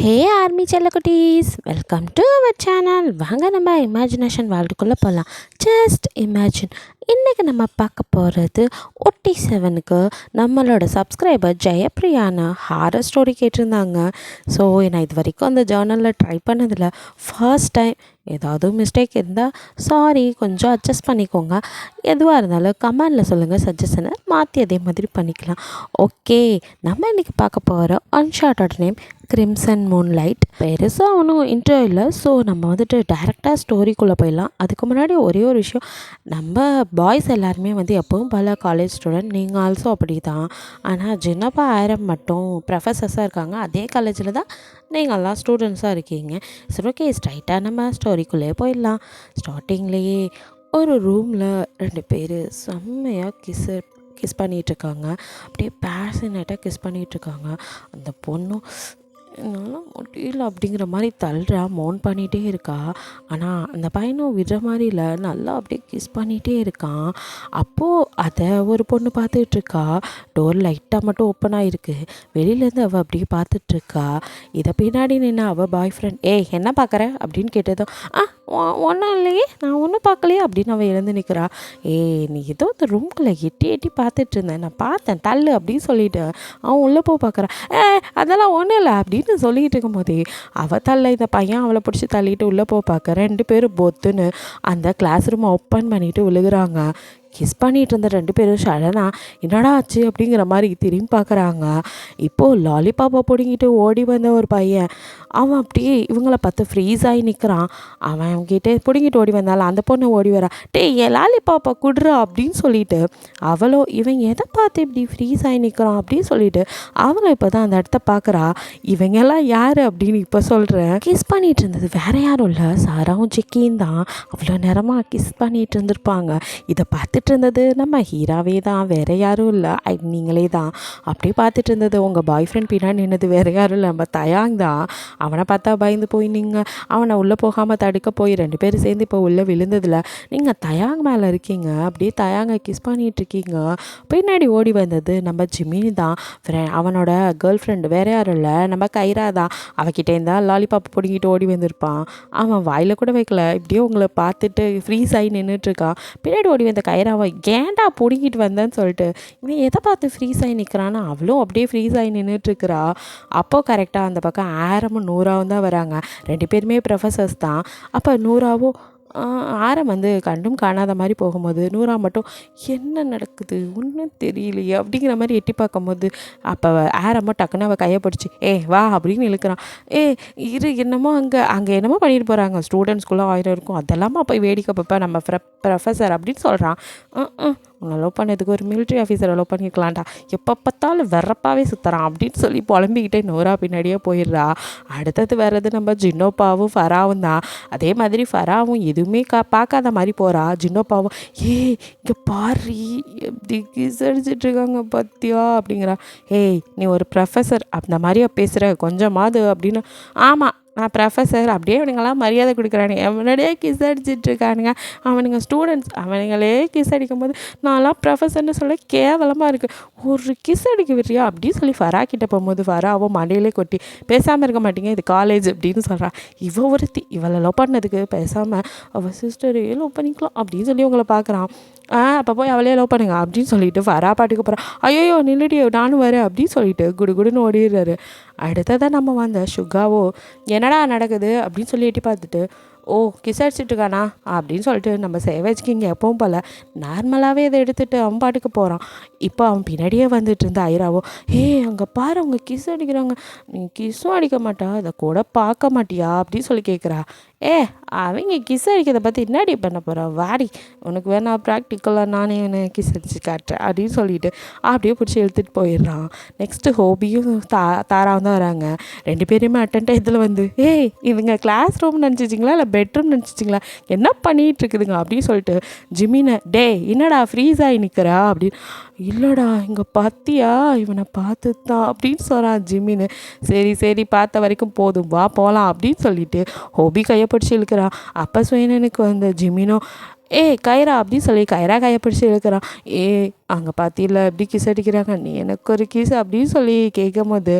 ஹே army செல்லக்குட்டீஸ், welcome to our channel. வாங்க நம்ம இமேஜினேஷன் வேர்ல்டுக்குள்ளே போகலாம். Just imagine. இன்றைக்கி நம்ம பார்க்க போகிறது 47க்கு நம்மளோட சப்ஸ்கிரைபர் ஜெயப்ரியான ஹாரர் ஸ்டோரி கேட்டிருந்தாங்க. ஸோ நான் இது வரைக்கும் அந்த ஜேர்னலில் ட்ரை பண்ணதில்லை, ஃபர்ஸ்ட் டைம். ஏதாவது மிஸ்டேக் இருந்தால் சாரி, கொஞ்சம் அட்ஜஸ்ட் பண்ணிக்கோங்க. எதுவாக இருந்தாலும் கமெண்டில் சொல்லுங்கள், சஜஷனை மாற்றி அதே மாதிரி பண்ணிக்கலாம். ஓகே, நம்ம இன்றைக்கி பார்க்க போகிற அன்ஷார்ட்டட் நேம் கிரிம்சன் மூன்லைட். பெருசாக ஒன்றும் இன்ட்ரோ இல்லை. ஸோ நம்ம வந்துட்டு டேரெக்டாக ஸ்டோரிக்குள்ளே போயிடலாம். அதுக்கு முன்னாடி ஒரே ஒரு விஷயம், நம்ம பாய்ஸ் எல்லாருமே எப்பவும் பல காலேஜ் ஸ்டூடெண்ட், நீங்கள் ஆல்சோ அப்படி தான். ஆனால் ஜின்னப்பா ஆயிரம் மட்டும் ப்ரொஃபஸர்ஸாக இருக்காங்க. அதே காலேஜில் தான் நீங்கள்லாம் ஸ்டூடெண்ட்ஸாக இருக்கீங்க. சரி, ஓகே, ஸ்ட்ரைட்டாக நம்ம ஸ்டோரிக்குள்ளே போயிடலாம். ஸ்டார்டிங்லேயே ஒரு ரூமில் 2 பேர் செம்மையாக கிஸ் பண்ணிகிட்ருக்காங்க. அப்படியே பேஷனேட்டாக கிஸ் பண்ணிகிட்ருக்காங்க. அந்த பொண்ணும் என்னால் முடியல அப்படிங்கிற மாதிரி தள்ளுறா, மோன் பண்ணிகிட்டே இருக்கா. ஆனால் அந்த பையனும் விடுற மாதிரி இல்லை, நல்லா அப்படியே கிஸ் பண்ணிகிட்டே இருக்கான். அப்போது அதை ஒரு பொண்ணு பார்த்துட்ருக்கா. டோர் லைட்டாக மட்டும் ஓப்பன் ஆகிருக்கு. வெளியிலேருந்து அவள் அப்படியே பார்த்துட்ருக்கா. இதை பின்னாடி நின்று அவள் பாய் ஃப்ரெண்ட், ஏய் என்ன பார்க்குற அப்படின்னு கேட்டதும், ஒன்றும் இல்லையே, நான் ஒன்றும் பார்க்கலையே அப்படின்னு அவள் எழுந்து நிற்கிறா. நீ ஏதோ இந்த ரூம்குள்ளே எட்டி எட்டி பார்த்துட்டு இருந்தேன், நான் பார்த்தேன், தள்ளு அப்படின்னு சொல்லிட்டு அவன் உள்ளே போய் பார்க்குறான். அதெல்லாம் ஒன்றும் இல்லை அப்படின்னு சொல்லிகிட்டு இருக்கும்போதே அவள் தள்ள இந்த பையன் அவளை பிடிச்சி தள்ளிட்டு உள்ளே போய் பார்க்க 2 பேரும் பொத்துன்னு அந்த கிளாஸ் ரூமை ஓப்பன் பண்ணிவிட்டு விழுகிறாங்க. கிஸ் பண்ணிகிட்டு இருந்த 2 பேரும் சடனாக என்னடா ஆச்சு அப்படிங்கிற மாதிரி திரும்பி பார்க்குறாங்க. இப்போது லாலிபாப்பை பிடுங்கிட்டு ஓடி வந்த ஒரு பையன், அவன் அப்படியே இவங்களை பார்த்து ஃப்ரீஸ் ஆகி நிற்கிறான். அவன் அவங்ககிட்ட பிடுங்கிட்டு ஓடி வந்தாலும் அந்த பொண்ணு ஓடி வரா. என் லாலிபாப்பை குடுறா அப்படின்னு சொல்லிட்டு அவளோ இவன் எதை பார்த்து இப்படி ஃப்ரீஸ் ஆகி நிற்கிறான் அப்படின்னு சொல்லிட்டு அவளும் இப்போ தான் அந்த இடத்த பார்க்குறா. இவங்கெல்லாம் யார் அப்படின்னு இப்போ சொல்கிறேன். கிஸ் பண்ணிகிட்டு இருந்தது வேறு யாரும் இல்லை, சாராவும் ஜிக்கியும் தான். அவ்வளோ நேரமாக கிஸ் பண்ணிகிட்டு இருந்திருப்பாங்க. இதை பார்த்துட்டு இருந்தது நம்ம ஹீராவே தான், வேறு யாரும் இல்லை, நீங்களே தான். அப்படியே பார்த்துட்டு இருந்தது உங்கள் பாய் ஃப்ரெண்ட் பின்னாடி நின்னது வேறு யாரும் இல்லை, நம்ம தயாங் தான். அவனை பார்த்தா பயந்து போய் நீங்கள் அவனை உள்ளே போகாமல் தடுக்க போய் 2 பேரும் சேர்ந்து இப்போ உள்ளே விழுந்ததில்ல. நீங்கள் தயாங் மேலே இருக்கீங்க, அப்படியே தயாங்க கிஸ் பண்ணிகிட்ருக்கீங்க. பின்னாடி ஓடி வந்தது நம்ம ஜிமினி தான். அவனோட கேர்ள் ஃப்ரெண்டு வேறு யாரும் இல்லை, நம்ம கைரா தான். அவகிட்டே இருந்தால் லாலிபாப் பிடிங்கிட்டு ஓடி வந்திருப்பான். அவன் வாயில் கூட வைக்கல, இப்படியே உங்களை பார்த்துட்டு ஃப்ரீஸ் ஆகி நின்றுட்டுருக்கான். பின்னாடி ஓடி வந்த கைரா ஏன்டா பிடிங்கிட்டு வந்தேன்னு சொல்லிட்டு இவன் எதை பார்த்து ஃப்ரீஸ் ஆகி நிற்கிறான்னா அவளும் அப்படியே ஃப்ரீஸ் ஆகி நின்றுட்டுருக்குறா. அப்போது கரெக்டாக அந்த பக்கம் ஆரமும் நூறாவும் தான் வராங்க. 2 பேருமே ப்ரொஃபஸர்ஸ் தான். அப்போ நூறாவும் ஆரம் கண்டும் காணாத மாதிரி போகும்போது நூறா மட்டும் என்ன நடக்குது ஒன்றும் தெரியலையே அப்படிங்கிற மாதிரி எட்டி பார்க்கும்போது அப்போ ஆரமோ டக்குன்னு அவள் கையை பிடிச்சி வா அப்படின்னு இழுக்கிறான். இரு என்னமோ அங்கே என்னமோ பண்ணிட்டு போகிறாங்க, ஸ்டூடெண்ட்ஸ்குள்ளே 1000 இருக்கும், அதெல்லாமா போய் வேடிக்கை பார்ப்பேன் நம்ம ப்ரொஃபஸர் அப்படின்னு சொல்கிறான். உன்னை லவ் பண்ணதுக்கு ஒரு மிலிட்ரி ஆஃபீஸரை லவ் பண்ணியிருக்கலாம்டா, எப்போ பார்த்தாலும் வெறப்பாகவே சுற்றுறான் அப்படின்னு சொல்லி புலம்பிக்கிட்டே நூறா பின்னாடியே போயிடுறா. அடுத்தது வர்றது நம்ம ஜின்னோப்பாவும் ஃபராவும் தான். அதே மாதிரி ஃபராவும் எதுவுமே பார்க்காத மாதிரி போகிறா. ஜின்னோப்பாவும் இங்கே பாரி எப்படி கிஸ் அடிச்சிட்ருக்காங்க பத்தியா அப்படிங்கிறா. நீ ஒரு ப்ரொஃபஸர் அந்த மாதிரியா பேசுகிற கொஞ்சமாவது அப்படின்னு. ஆமாம், நான் ப்ரொஃபஸர் அப்படியே அவனுங்களாம் மரியாதை கொடுக்குறானுங்க, முன்னாடியே கிஸ் அடிச்சிட்ருக்கானுங்க. அவனுங்க ஸ்டூடெண்ட்ஸ், அவனுங்களே கிஸ் அடிக்கும்போது நான்லாம் ப்ரொஃபஸர்னு சொல்ல கேவலமாக இருக்குது, ஒரு கிஸ் அடிக்க விடுறியா அப்படின்னு சொல்லி ஃபரா கிட்டே போகும்போது ஃபரா அவள் மண்டையிலே கொட்டி பேசாமல் இருக்க மாட்டீங்க, இது காலேஜ் அப்படின்னு சொல்கிறா. ஒருத்தி இவளை லவ் பண்ணதுக்கு பேசாமல் அவள் சிஸ்டரே லவ் பண்ணிக்கலாம் அப்படின்னு சொல்லி உங்களை பார்க்குறான். அப்போ போய் அவளே லவ் பண்ணுங்க அப்படின்னு சொல்லிட்டு ஃபரா பாட்டுக்கு போகிறான். ஐயோ நின்றுடி நானும் வரேன் அப்படின்னு சொல்லிட்டு குடுகுடுன்னு ஓடிடுறாரு. அடுத்ததான் நம்ம வந்த சுகாவோ என்னடா நடக்குது அப்படின்னு சொல்லி எட்டி பார்த்துட்டு கிஸ் அடிச்சிட்ருக்கானா அப்படின்னு சொல்லிட்டு நம்ம சேவேஜ்க்கு இங்கே எப்பவும் போல் நார்மலாகவே இதை எடுத்துகிட்டு அவன் பாட்டுக்கு போகிறான். இப்போ அவன் பின்னாடியே வந்துட்டு இருந்த ஐராவோ அங்கே பாரு அவங்க கிஸ் அடிக்கிறாங்க, நீ கிஸ்ஸும் அடிக்க மாட்டா, அதை கூட பார்க்க மாட்டியா அப்படின்னு சொல்லி கேட்குறா. அவங்க கிஸ் அடிக்கிறத பற்றி என்னடி பண்ண போகிறா, வாடி உனக்கு வேணா ப்ராக்டிக்கலாக நானே என்ன கிஸ் அடிச்சு காட்டுறேன் அப்படின்னு சொல்லிட்டு அப்படியே பிடிச்சி இழுத்துட்டு போயிடுறான். நெக்ஸ்ட்டு ஹோபியும் தாராவும் தான் வராங்க. 2 பேருமே அட்டன்ட்டாக இதில் இவங்க கிளாஸ் ரூம் நினச்சிச்சிங்களா இல்லை பெட்ரூம் நினச்சிச்சிங்களா, என்ன பண்ணிகிட்டு இருக்குதுங்க அப்படின்னு சொல்லிட்டு ஜிமினை என்னடா ஃப்ரீஸ் ஆகி நிற்கிறா அப்படின்னு. இல்லைடா இங்கே பார்த்தியா இவனை பார்த்து தான் அப்படின்னு சொல்கிறான் ஜிமின்னு. சரி பார்த்த வரைக்கும் போதும் வா போகலாம் அப்படின்னு சொல்லிட்டு ஹோபி கையை பிடிச்சி இழுக்கிறான். அப்போ சுயனனுக்கு வந்த ஜிமினோ ஏய் கைரா அப்படின்னு சொல்லி கைரா கையை பிடிச்சி இழுக்கிறான். அங்கே பார்த்தியில எப்படி கிஸ் அடிக்கிறாங்க, நீ எனக்கு ஒரு கிஸ் அப்படின்னு சொல்லி கேட்கும் போது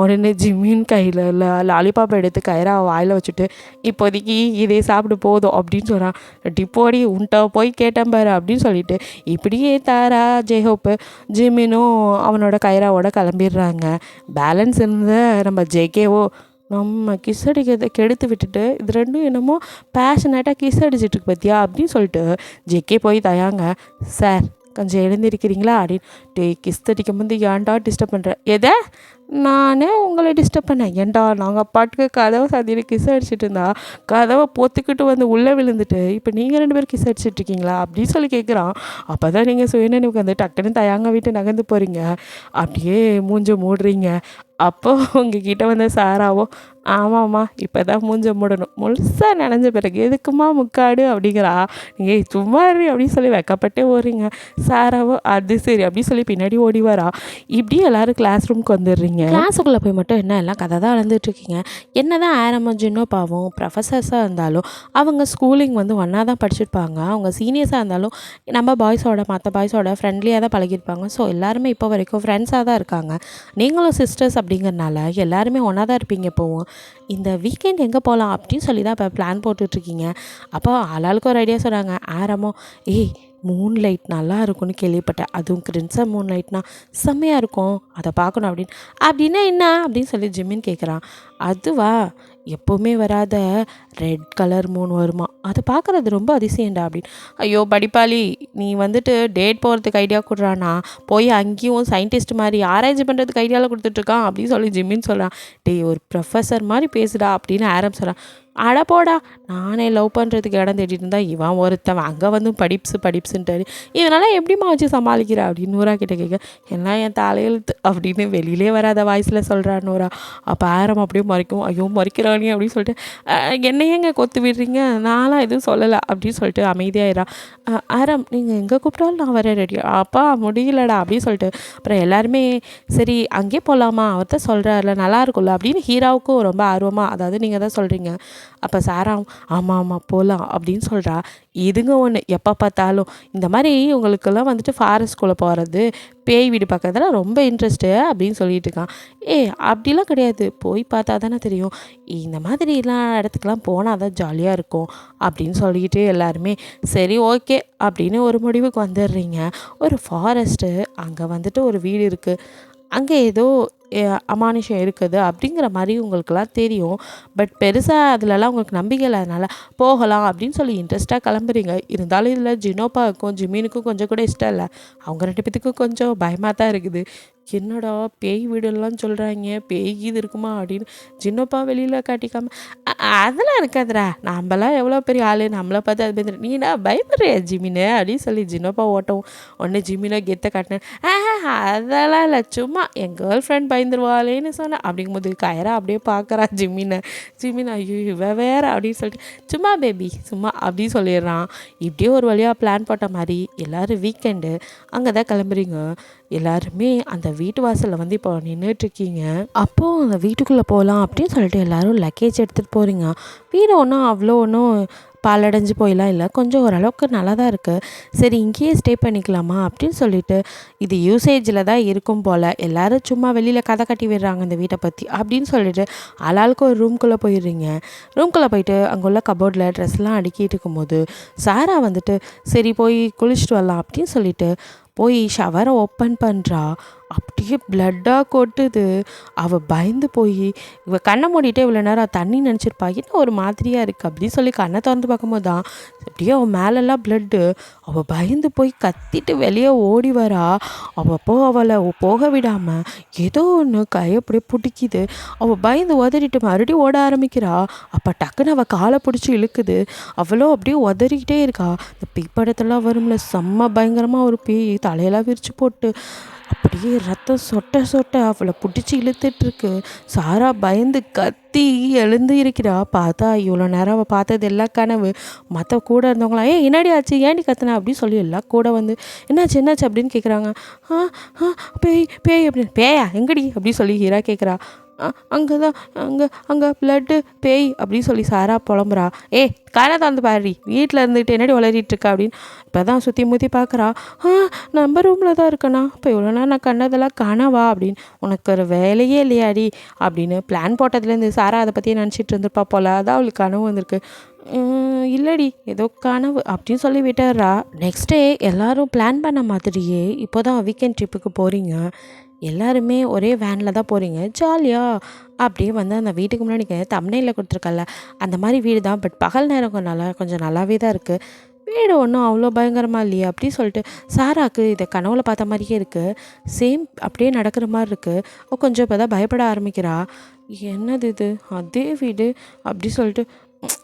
உடனே ஜிம்மின் கையில் லாலிபாப் எடுத்து கைரா வாயில் வச்சுட்டு இப்போதைக்கு இதே சாப்பிடு போதும் அப்படின்னு சொல்கிறான். டிப்போடி உன்ட்ட போய் கேட்டேன் பாரு அப்படின்னு சொல்லிட்டு இப்படியே தாரா ஜெய்ஹோப்பு ஜிம்மினும் அவனோட கைராவோட கிளம்பிடுறாங்க. பேலன்ஸ் இருந்த நம்ம ஜேகேவோ நம்ம கிஸ் அடிக்கிறத கெடுத்து விட்டுட்டு இது ரெண்டும் என்னமோ பேஷனேட்டாக கிஸ் அடிச்சிட்ருக்கு பார்த்தியா அப்படின்னு சொல்லிட்டு ஜேகே போய் தயாங்க. சார் கொஞ்சம் எழுந்திருக்கிறீங்களா அப்படின்னு. கிஸ் அடிக்கும் போது ஏன்டா டிஸ்டர்ப் பண்ணுறேன்? எதை நானே உங்களை டிஸ்டர்ப் பண்ணேன்? ஏன்டா நாங்கள் பாட்டுக்கு கதவை சாத்திட்டு கிஸ் அடிச்சுட்டு இருந்தா கதவை பொத்துக்கிட்டு வந்து உள்ளே விழுந்துட்டு இப்போ நீங்கள் 2 பேரும் கிஸ் அடிச்சிட்ருக்கீங்களா அப்படின்னு சொல்லி கேட்குறான். அப்போ தான் நீங்கள் சுயநினைவுக்கு வந்து டக்குன்னு தயாங்க வீட்டு நகர்ந்து போகிறீங்க, அப்படியே மூஞ்ச மூடுறீங்க. அப்போது உங்ககிட்ட வந்து சாராவோ ஆமாம்மா இப்போ தான் மூஞ்ச மூடணும், முழுசாக நனைஞ்ச பிறகு எதுக்குமா முக்காடு அப்படிங்கிறா. நீங்கள் சும்மா அப்படின்னு சொல்லி வெக்கப்பட்டே ஓடுறீங்க. சாராவோ அது சரி அப்படின்னு சொல்லி பின்னாடி ஓடி வரா. இப்படி எல்லோரும் கிளாஸ் ரூமுக்கு வந்துடுறீங்க. கிளாஸுக்குள்ளே போய் மட்டும் என்ன எல்லாம் கதை தான் வளர்ந்துட்டுருக்கீங்க. என்ன தான் ஆரம்பம் ஜின்னோ பாவம் ப்ரொஃபஸர்ஸாக இருந்தாலும் அவங்க ஸ்கூலிங் வந்து ஒன்றா தான் படிச்சிருப்பாங்க. அவங்க சீனியர்ஸாக இருந்தாலும் நம்ம பாய்ஸோட மற்ற பாய்ஸோட ஃப்ரெண்ட்லியாக தான் பழகிருப்பாங்க. ஸோ எல்லாருமே இப்போ வரைக்கும் ஃப்ரெண்ட்ஸாக தான் இருக்காங்க. நீங்களும் சிஸ்டர்ஸ் அப்படிங்கிறனால எல்லாருமே ஒன்றா தான் இருப்பீங்க. இப்போவும் இந்த வீக்கெண்ட் எங்கே போகலாம் அப்படின்னு சொல்லி தான் இப்போ பிளான் போட்டுட்ருக்கீங்க. அப்போ ஆளாளுக்கு ஒரு ஐடியா சொல்கிறாங்க. ஆரம்போ மூன் லைட் நல்லா இருக்கும்னு கேள்விப்பட்டேன், அதுவும் கிரின்ஸா மூன் லைட்னா செம்மையாக இருக்கும், அதை பார்க்கணும் அப்படின்னா என்ன அப்படின்னு சொல்லி ஜிம்மின்னு கேட்குறான். அதுவா எப்போவுமே வராத ரெட் கலர் மூன் வருமா, அதை பார்க்குறது ரொம்ப அதிசயம்டா அப்படின்னு. ஐயோ படிப்பாளி, நீ வந்துட்டு டேட் போகிறதுக்கு ஐடியா கொடுறானா, போய் அங்கேயும் சயின்டிஸ்ட் மாதிரி ஆராய்ச்சி பண்ணுறதுக்கு ஐடியாவில் கொடுத்துட்ருக்கான் அப்படின்னு சொல்லி ஜிம்மின்னு சொல்கிறான். ஒரு ப்ரொஃபஸர் மாதிரி பேசுடா அப்படின்னு ஆரம்பி சொல்கிறான். அட போடா, நானே லவ் பண்ணுறதுக்கு இடம் தேடிட்டு இருந்தா இவன் ஒருத்தவன் அங்கே வந்து படிப்ஸுன்ட்டாரு, இதனால் எப்படிமா வச்சு சமாளிக்கிற அப்படின்னு நூறா கிட்ட கேட்க. எல்லாம் என் தலையெழுத்து அப்படின்னு வெளியிலே வராத வாய்ஸில் சொல்கிறா நூறா. அப்போ ஆரம் அப்படியே மறைக்கும். ஐயோ மறைக்கிறானே அப்படின்னு சொல்லிட்டு என்னையங்க கொத்து விடுறீங்க, நான்லாம் எதுவும் சொல்லலை அப்படின்னு சொல்லிட்டு அமைதியாயிரா. ஆரம் நீங்கள் எங்கே கூப்பிட்டாலும் நான் வரேன் ரெடியா. அப்பா முடியலடா அப்படின்னு சொல்லிட்டு அப்புறம் எல்லாருமே சரி அங்கேயே போகலாமா, அவர் தான் சொல்கிறாருல நல்லா இருக்கும்ல அப்படின்னு ஹீராவுக்கும் ரொம்ப ஆர்வமாக, அதாவது நீங்கள் தான் சொல்கிறீங்க. அப்போ சாரா ஆமாம் போகலாம் அப்படின்னு சொல்கிறா. இதுங்க ஒன்று எப்போ பார்த்தாலும் இந்த மாதிரி உங்களுக்கெல்லாம் வந்துட்டு ஃபாரஸ்ட்குள்ளே போகிறது, பேய் வீடு பார்க்குறதெல்லாம் ரொம்ப இன்ட்ரெஸ்ட்டு அப்படின்னு சொல்லிட்டு இருக்கான். அப்படிலாம் கிடையாது, போய் பார்த்தா தானே தெரியும், இந்த மாதிரிலாம் இடத்துக்குலாம் போனால் தான் ஜாலியாக இருக்கும் அப்படின்னு சொல்லிட்டு எல்லாருமே சரி ஓகே அப்படின்னு ஒரு முடிவுக்கு வந்துடுறீங்க. ஒரு ஃபாரஸ்ட்டு, அங்கே வந்துட்டு ஒரு வீடு இருக்குது, அங்கே ஏதோ அமானுஷம் இருக்குது அப்படிங்கிற மாதிரி உங்களுக்கெல்லாம் தெரியும். பட் பெருசாக அதிலலாம் உங்களுக்கு நம்பிக்கை இல்லாதனால போகலாம் அப்படின்னு சொல்லி இன்ட்ரெஸ்ட்டாக கிளம்புறீங்க. இருந்தாலும் இதில் ஜினோப்பாவுக்கும் ஜிம்மினுக்கும் கொஞ்சம் கூட இஷ்டம் இல்லை. அவங்க 2 பேத்துக்கும் கொஞ்சம் பயமாக தான் இருக்குது. என்னடா பேய் வீடுலாம் சொல்கிறாங்க, பேய் இது இருக்குமா அப்படின்னு ஜின்னோப்பா வெளியில் காட்டிக்காம அதெல்லாம் இருக்காதுடா, நம்மளாம் எவ்வளோ பெரிய ஆள், நம்மளை பார்த்து அது பயந்துரு, நீனா பயப்படுறியா ஜிமின்னு அப்படின்னு சொல்லி ஜின்னோப்பா ஓட்டவும் உடனே ஜிமினை கெத்தை காட்டினேன். அதெல்லாம் இல்லை, சும்மா என் கேர்ள் ஃப்ரெண்ட் பயந்துருவாளேன்னு சொன்னேன் அப்படிங்கும்போது கைரா அப்படியே பார்க்குறா ஜிமின் ஐயோ இவ வேற அப்படின்னு சொல்லிட்டு சும்மா பேபி சும்மா அப்படின்னு சொல்லிடுறான். இப்படியே ஒரு வழியாக பிளான் போட்ட மாதிரி எல்லோரும் வீக்கெண்டு அங்கே தான் கிளம்புறீங்க. எல்லாருமே அந்த வீட்டு வாசலில் வந்து இப்போ நின்றுட்டுருக்கீங்க. அப்போது அந்த வீட்டுக்குள்ளே போகலாம் அப்படின்னு சொல்லிட்டு எல்லோரும் லக்கேஜ் எடுத்துகிட்டு போகிறீங்க. வீடு ஒன்றும் பாலடைஞ்சு போயெல்லாம் இல்லை, கொஞ்சம் ஓரளவுக்கு நல்லா தான் இருக்குது. சரி இங்கேயே ஸ்டே பண்ணிக்கலாமா அப்படின்னு சொல்லிட்டு, இது யூசேஜில் தான் இருக்கும் போல், எல்லோரும் சும்மா வெளியில் கதை கட்டி விடுறாங்க இந்த வீட்டை பற்றி அப்படின்னு சொல்லிட்டு ஆளாளுக்கு ஒரு ரூம்குள்ளே போயிடுறீங்க. ரூம்குள்ளே போயிட்டு அங்கே உள்ள கபோர்டில் ட்ரெஸ்லாம் அடுக்கிட்டு இருக்கும்போது சாரா வந்துட்டு சரி போய் குளிச்சுட்டு வரலாம் அப்படின்னு சொல்லிட்டு போய் ஷவரை ஓப்பன் பண்ணுறா. அப்படியே பிளட்டாக கொட்டுது. அவள் பயந்து போய் இவள் கண்ணை மூடிட்டே இவ்வளோ நேரம் தண்ணி நினச்சிருப்பா, என்ன ஒரு மாதிரியாக இருக்குது அப்படின்னு சொல்லி கண்ணை திறந்து பார்க்கும்போது தான் அப்படியே அவள் மேலெல்லாம் பிளட்டு. அவள் பயந்து போய் கத்திட்டு வெளியே ஓடி வரா. அவளை போக விடாமல் ஏதோ ஒன்று கையை அப்படியே பிடிக்கிது. அவள் பயந்து உதறிட்டு மறுபடியும் ஓட ஆரம்பிக்கிறா. அப்போ டக்குன்னு அவள் காலை பிடிச்சி இழுக்குது. அவளோ அப்படியே உதறிக்கிட்டே இருக்கா. இந்த பேய் படத்தெல்லாம் வரும்ல, செம்ம பயங்கரமாக ஒரு பேய் தலையெல்லாம் விரித்து போட்டு அப்படியே ரத்தம் சொட்ட அவளை பிடிச்சி இழுத்துட்ருக்கு. சாரா பயந்து கத்தி எழுந்து இருக்கிறா. பார்த்தா இவ்வளோ நேரம் அவள் பார்த்தது எல்லாம் கனவு. மற்ற கூட இருந்தவங்களாம் என்னடி ஆச்சு, ஏன்டி கத்துனா அப்படின்னு சொல்லி எல்லாம் கூட வந்து என்னாச்சு அப்படின்னு கேட்குறாங்க. பேய் அப்படின்னு. பேயா எங்கடி அப்படின்னு சொல்லி ஹீரா கேட்குறா. அங்கே தான் அங்கே பிளட்டு பேய் அப்படின்னு சொல்லி சாரா புலம்புறா. கரை தந்து பாரு, வீட்டில் இருந்துக்கிட்டு என்னடி வளரிட்டு இருக்கா அப்படின்னு. இப்போ தான் சுற்றி முற்றி பார்க்குறா. நம்ம ரூமில் தான் இருக்கண்ணா, இப்போ இவ்வளோ நாள் நான் கண்டதெல்லாம் கனவா அப்படின்னு. உனக்கு ஒரு வேலையே இல்லையாடி அப்படின்னு பிளான் போட்டதுலேருந்து சாரா அதை பற்றி நினச்சிட்டு இருந்திருப்பா போல். அதான் அவளுக்கு கனவு வந்திருக்கு. இல்லடி ஏதோ கனவு அப்படின்னு சொல்லி விட்டுறா. நெக்ஸ்ட் டே எல்லோரும் பிளான் பண்ண மாதிரியே இப்போ தான் வீக்கெண்ட் ட்ரிப்புக்கு போகிறீங்க. எல்லாருமே ஒரே வேனில் தான் போகிறீங்க ஜாலியாக. அப்படியே வந்து அந்த வீட்டுக்கு முன்னாடி தம்ப்நெயிலில் கொடுத்துருக்கல அந்த மாதிரி வீடு தான். பட் பகல் நேரம் கொஞ்சம் நல்லாவே தான் இருக்குது. வீடு ஒன்றும் அவ்வளோ பயங்கரமாக இல்லையா அப்படின்னு சொல்லிட்டு சாராக்கு இதை கனவுல பார்த்த மாதிரியே இருக்குது. சேம் அப்படியே நடக்கிற மாதிரி இருக்குது. கொஞ்சம் இப்போ தான் பயப்பட ஆரம்பிக்கிறா. என்னது இது, அதே வீடு அப்படி சொல்லிட்டு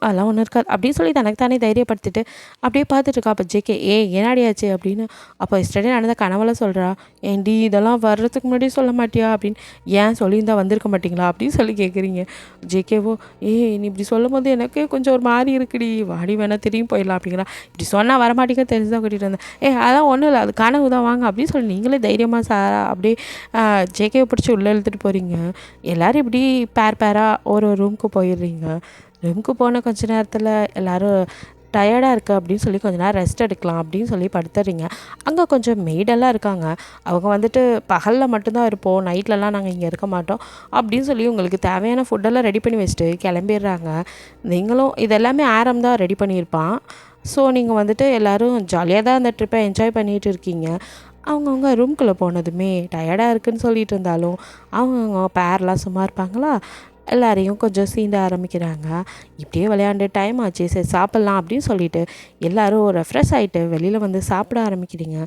அதெல்லாம் ஒன்றும் இருக்காது அப்படின்னு சொல்லி தனக்கு தானே தைரியப்படுத்திட்டு அப்படியே பார்த்துட்ருக்கா. அப்போ ஜேகே என்னடியாச்சு அப்படின்னு. அப்போ எஸ்டர்டே நடந்த கனவெல்லாம் சொல்கிறா. ஏன்டி இதெல்லாம் வர்றதுக்கு முன்னாடி சொல்ல மாட்டியா அப்படின்னு. ஏன் சொல்லியிருந்தா வந்திருக்க மாட்டிங்களா அப்படின்னு சொல்லி கேட்குறீங்க. ஜேகேவோ நீ இப்படி சொல்லும் போது எனக்கே கொஞ்சம் ஒரு மாதிரி இருக்குடி, வாடி வேணால் திரும்பி போயிடலாம் அப்படிங்கிறா. இப்படி சொன்னால் வரமாட்டேங்க தெரிஞ்சு தான் கூட்டிகிட்டு வந்தேன். அதெல்லாம் ஒன்றும் இல்லை, அது கனவு தான், வாங்க அப்படின்னு சொல்லி நீங்களே தைரியமாக சாரா அப்படியே ஜேகேவை பிடிச்சி உள்ளே இழுத்துட்டு போகிறீங்க. எல்லோரும் இப்படி பேராக ஒரு ரூமுக்கு போயிடுறீங்க. ரூமுக்கு போன கொஞ்ச நேரத்தில் எல்லோரும் டயர்டாக இருக்குது அப்படின்னு சொல்லி கொஞ்சம் நேரம் ரெஸ்ட் எடுக்கலாம் அப்படின்னு சொல்லி படுத்துறீங்க. அங்கே கொஞ்சம் மெய்டெல்லாம் இருக்காங்க. அவங்க வந்துட்டு பகலில் மட்டும்தான் இருப்போம், நைட்லலாம் நாங்கள் இங்கே இருக்க மாட்டோம் அப்படின்னு சொல்லி உங்களுக்கு தேவையான ஃபுட்டெல்லாம் ரெடி பண்ணி வச்சுட்டு கிளம்பிடுறாங்க. நீங்களும் இதெல்லாமே ஆரம் தான் ரெடி பண்ணியிருப்பான். ஸோ நீங்கள் வந்துட்டு எல்லோரும் ஜாலியாக தான் அந்த ட்ரிப்பை என்ஜாய் பண்ணிகிட்டு இருக்கீங்க. அவங்கவுங்க ரூம்குள்ளே போனதுமே டயர்டாக இருக்குதுன்னு சொல்லிட்டு இருந்தாலும் அவங்கவுங்க பேர்லாம் சும்மா இருப்பாங்களா, எல்லாரையும் கொஞ்சம் சீண்ட ஆரம்பிக்கிறாங்க. இப்படியே விளையாண்டு டைம் ஆச்சு, சரி சாப்பிட்லாம் அப்படின்னு சொல்லிட்டு எல்லோரும் ரெஃப்ரெஷ் ஆகிட்டு வெளியில் வந்து சாப்பிட ஆரம்பிக்கிறீங்க.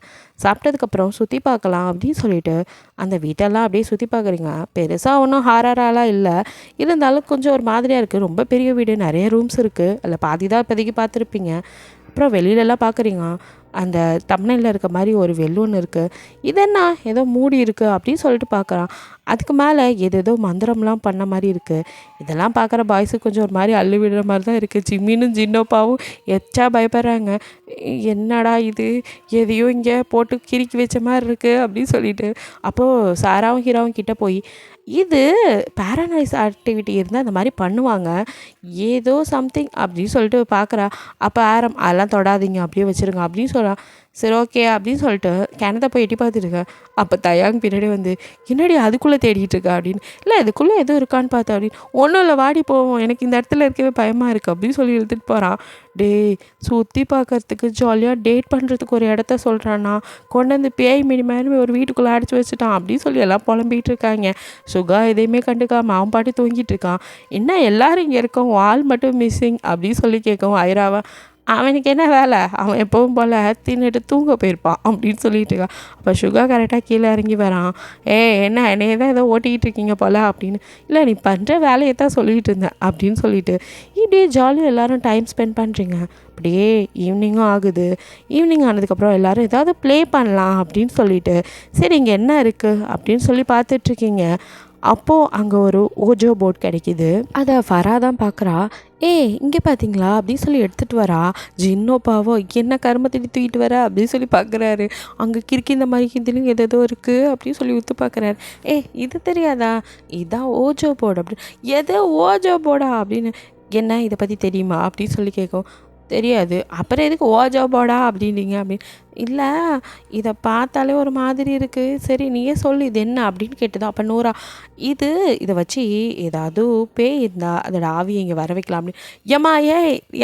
சாப்பிட்டதுக்கப்புறம் சுற்றி பார்க்கலாம் அப்படின்னு சொல்லிட்டு அந்த வீட்டெல்லாம் அப்படியே சுற்றி பார்க்குறீங்க. பெருசாக ஒன்றும் ஹாரராலாம் இல்லை, இருந்தாலும் கொஞ்சம் ஒரு மாதிரியாக இருக்குது. ரொம்ப பெரிய வீடு, நிறைய ரூம்ஸ் இருக்குது, அதில் பாதி தான் இப்போதைக்கு பார்த்துருப்பீங்க. அப்புறம் வெளியிலலாம் பார்க்குறீங்க, அந்த தம்ப்நெயிலில் இருக்க மாதிரி ஒரு வெள்ளூன் இருக்குது. இது என்ன ஏதோ மூடி இருக்குது அப்படின்னு சொல்லிட்டு பார்க்குறான். அதுக்கு மேலே ஏதேதோ மந்திரம்லாம் பண்ண மாதிரி இருக்குது. இதெல்லாம் பார்க்குற பாய்ஸுக்கு கொஞ்சம் ஒரு மாதிரி அள்ளு விடுற மாதிரி தான் இருக்குது. ஜிம்மினும் ஜின்னோப்பாவும் எச்சா பயப்படுறாங்க. என்னடா இது, எதையோ இங்கே போட்டு கிறுக்கி வச்ச மாதிரி இருக்குது அப்படின்னு சொல்லிட்டு. அப்போது சாராவும் ஹீராவும் கிட்டே போய் இது பேரனைஸ் ஆக்டிவிட்டி இருந்தால் அந்த மாதிரி பண்ணுவாங்க, ஏதோ சம்திங் அப்படின்னு சொல்லிட்டு பார்க்குறா. அப்போ ஆரம் அதெல்லாம் தொடாதீங்க, அப்படியே வச்சுருங்க அப்படின்னு சொல்கிறான். சரி ஓகே அப்படின்னு சொல்லிட்டு கிணத்த போய் எட்டி பார்த்துருக்கேன். அப்போ தயாங் பின்னாடி வந்து என்னடி அதுக்குள்ளே தேடிட்டு இருக்கா அப்படின்னு. இல்லை இதுக்குள்ளே எதுவும் இருக்கான்னு பார்த்தா அப்படின்னு. ஒன்றும் இல்லை வாடி போவோம், எனக்கு இந்த இடத்துல இருக்கவே பயமாக இருக்குது அப்படின்னு சொல்லி இழுத்துட்டு போகிறான். சுற்றி பார்க்கறதுக்கு ஜாலியாக டேட் பண்ணுறதுக்கு ஒரு இடத்த சொல்கிறான்னா, கொண்டு வந்து பேய் மினி மாதிரி ஒரு வீட்டுக்குள்ளே அடிச்சு வச்சுட்டான் அப்படின்னு சொல்லி எல்லாம் புலம்பிகிட்டு இருக்காங்க. சுகா எதையுமே கண்டுக்காம அவன் பாட்டி தூங்கிட்டு இருக்கான். என்ன எல்லோரும் இங்கே இருக்கோம், வால் மட்டும் மிஸ்ஸிங் அப்படின்னு சொல்லி கேட்கவும் ஐராவா அவனுக்கு என்ன வேலை, அவன் எப்பவும் போல் தின்னுட்டு தூங்க போயிருப்பான் அப்படின்னு சொல்லிட்டு இருக்கான். அப்போ சுகா கரெக்டாக கீழே இறங்கி வரான். என்ன என்னையே தான் ஏதோ ஓட்டிக்கிட்டு இருக்கீங்க போல் அப்படின்னு. இல்லை நீ பண்ணுற வேலையை தான் சொல்லிகிட்டு இருந்தேன் அப்படின்னு சொல்லிட்டு இப்படியே ஜாலியாக எல்லோரும் டைம் ஸ்பெண்ட் பண்ணுறீங்க. அப்படியே ஈவினிங்கும் ஆகுது. ஈவினிங் ஆனதுக்கப்புறம் எல்லோரும் ஏதாவது ப்ளே பண்ணலாம் அப்படின்னு சொல்லிட்டு சரி இங்கே என்ன இருக்குது அப்படின்னு சொல்லி பார்த்துட்ருக்கீங்க. அப்போது அங்கே ஒரு ஓஜோ போர்ட் கிடைக்கிது. அதை ஃபரா தான் பார்க்குறா. இங்கே பார்த்தீங்களா அப்படின்னு சொல்லி எடுத்துகிட்டு வரா. ஜின்னோப்பாவோ என்ன கருமத்தடி தூக்கிட்டு வர அப்படின்னு சொல்லி பார்க்குறாரு. அங்கே கிறுக்கி இந்த மாதிரி இதுலையும் எதோ இருக்குது அப்படின்னு சொல்லி ஊற்று பார்க்குறாரு. இது தெரியாதா, இதுதான் ஓஜோ போர்டு அப்படின்னு. எது ஓஜோ போர்டா அப்படின்னு. என்ன இதை பற்றி தெரியுமா அப்படின்னு சொல்லி கேட்கும். தெரியாது. அப்புறம் எதுக்கு ஓஜோ போர்டா அப்படின்னீங்க அப்படின்னு. இல்லை இதை பார்த்தாலே ஒரு மாதிரி இருக்குது, சரி நீயே சொல்லு இது என்ன அப்படின்னு கேட்டுதான். அப்போ நூறா இதை வச்சு ஏதாவது பேய் இருந்தால் அதோட ஆவியை இங்கே வர வைக்கலாம் அப்படின்னு. ஏம்மா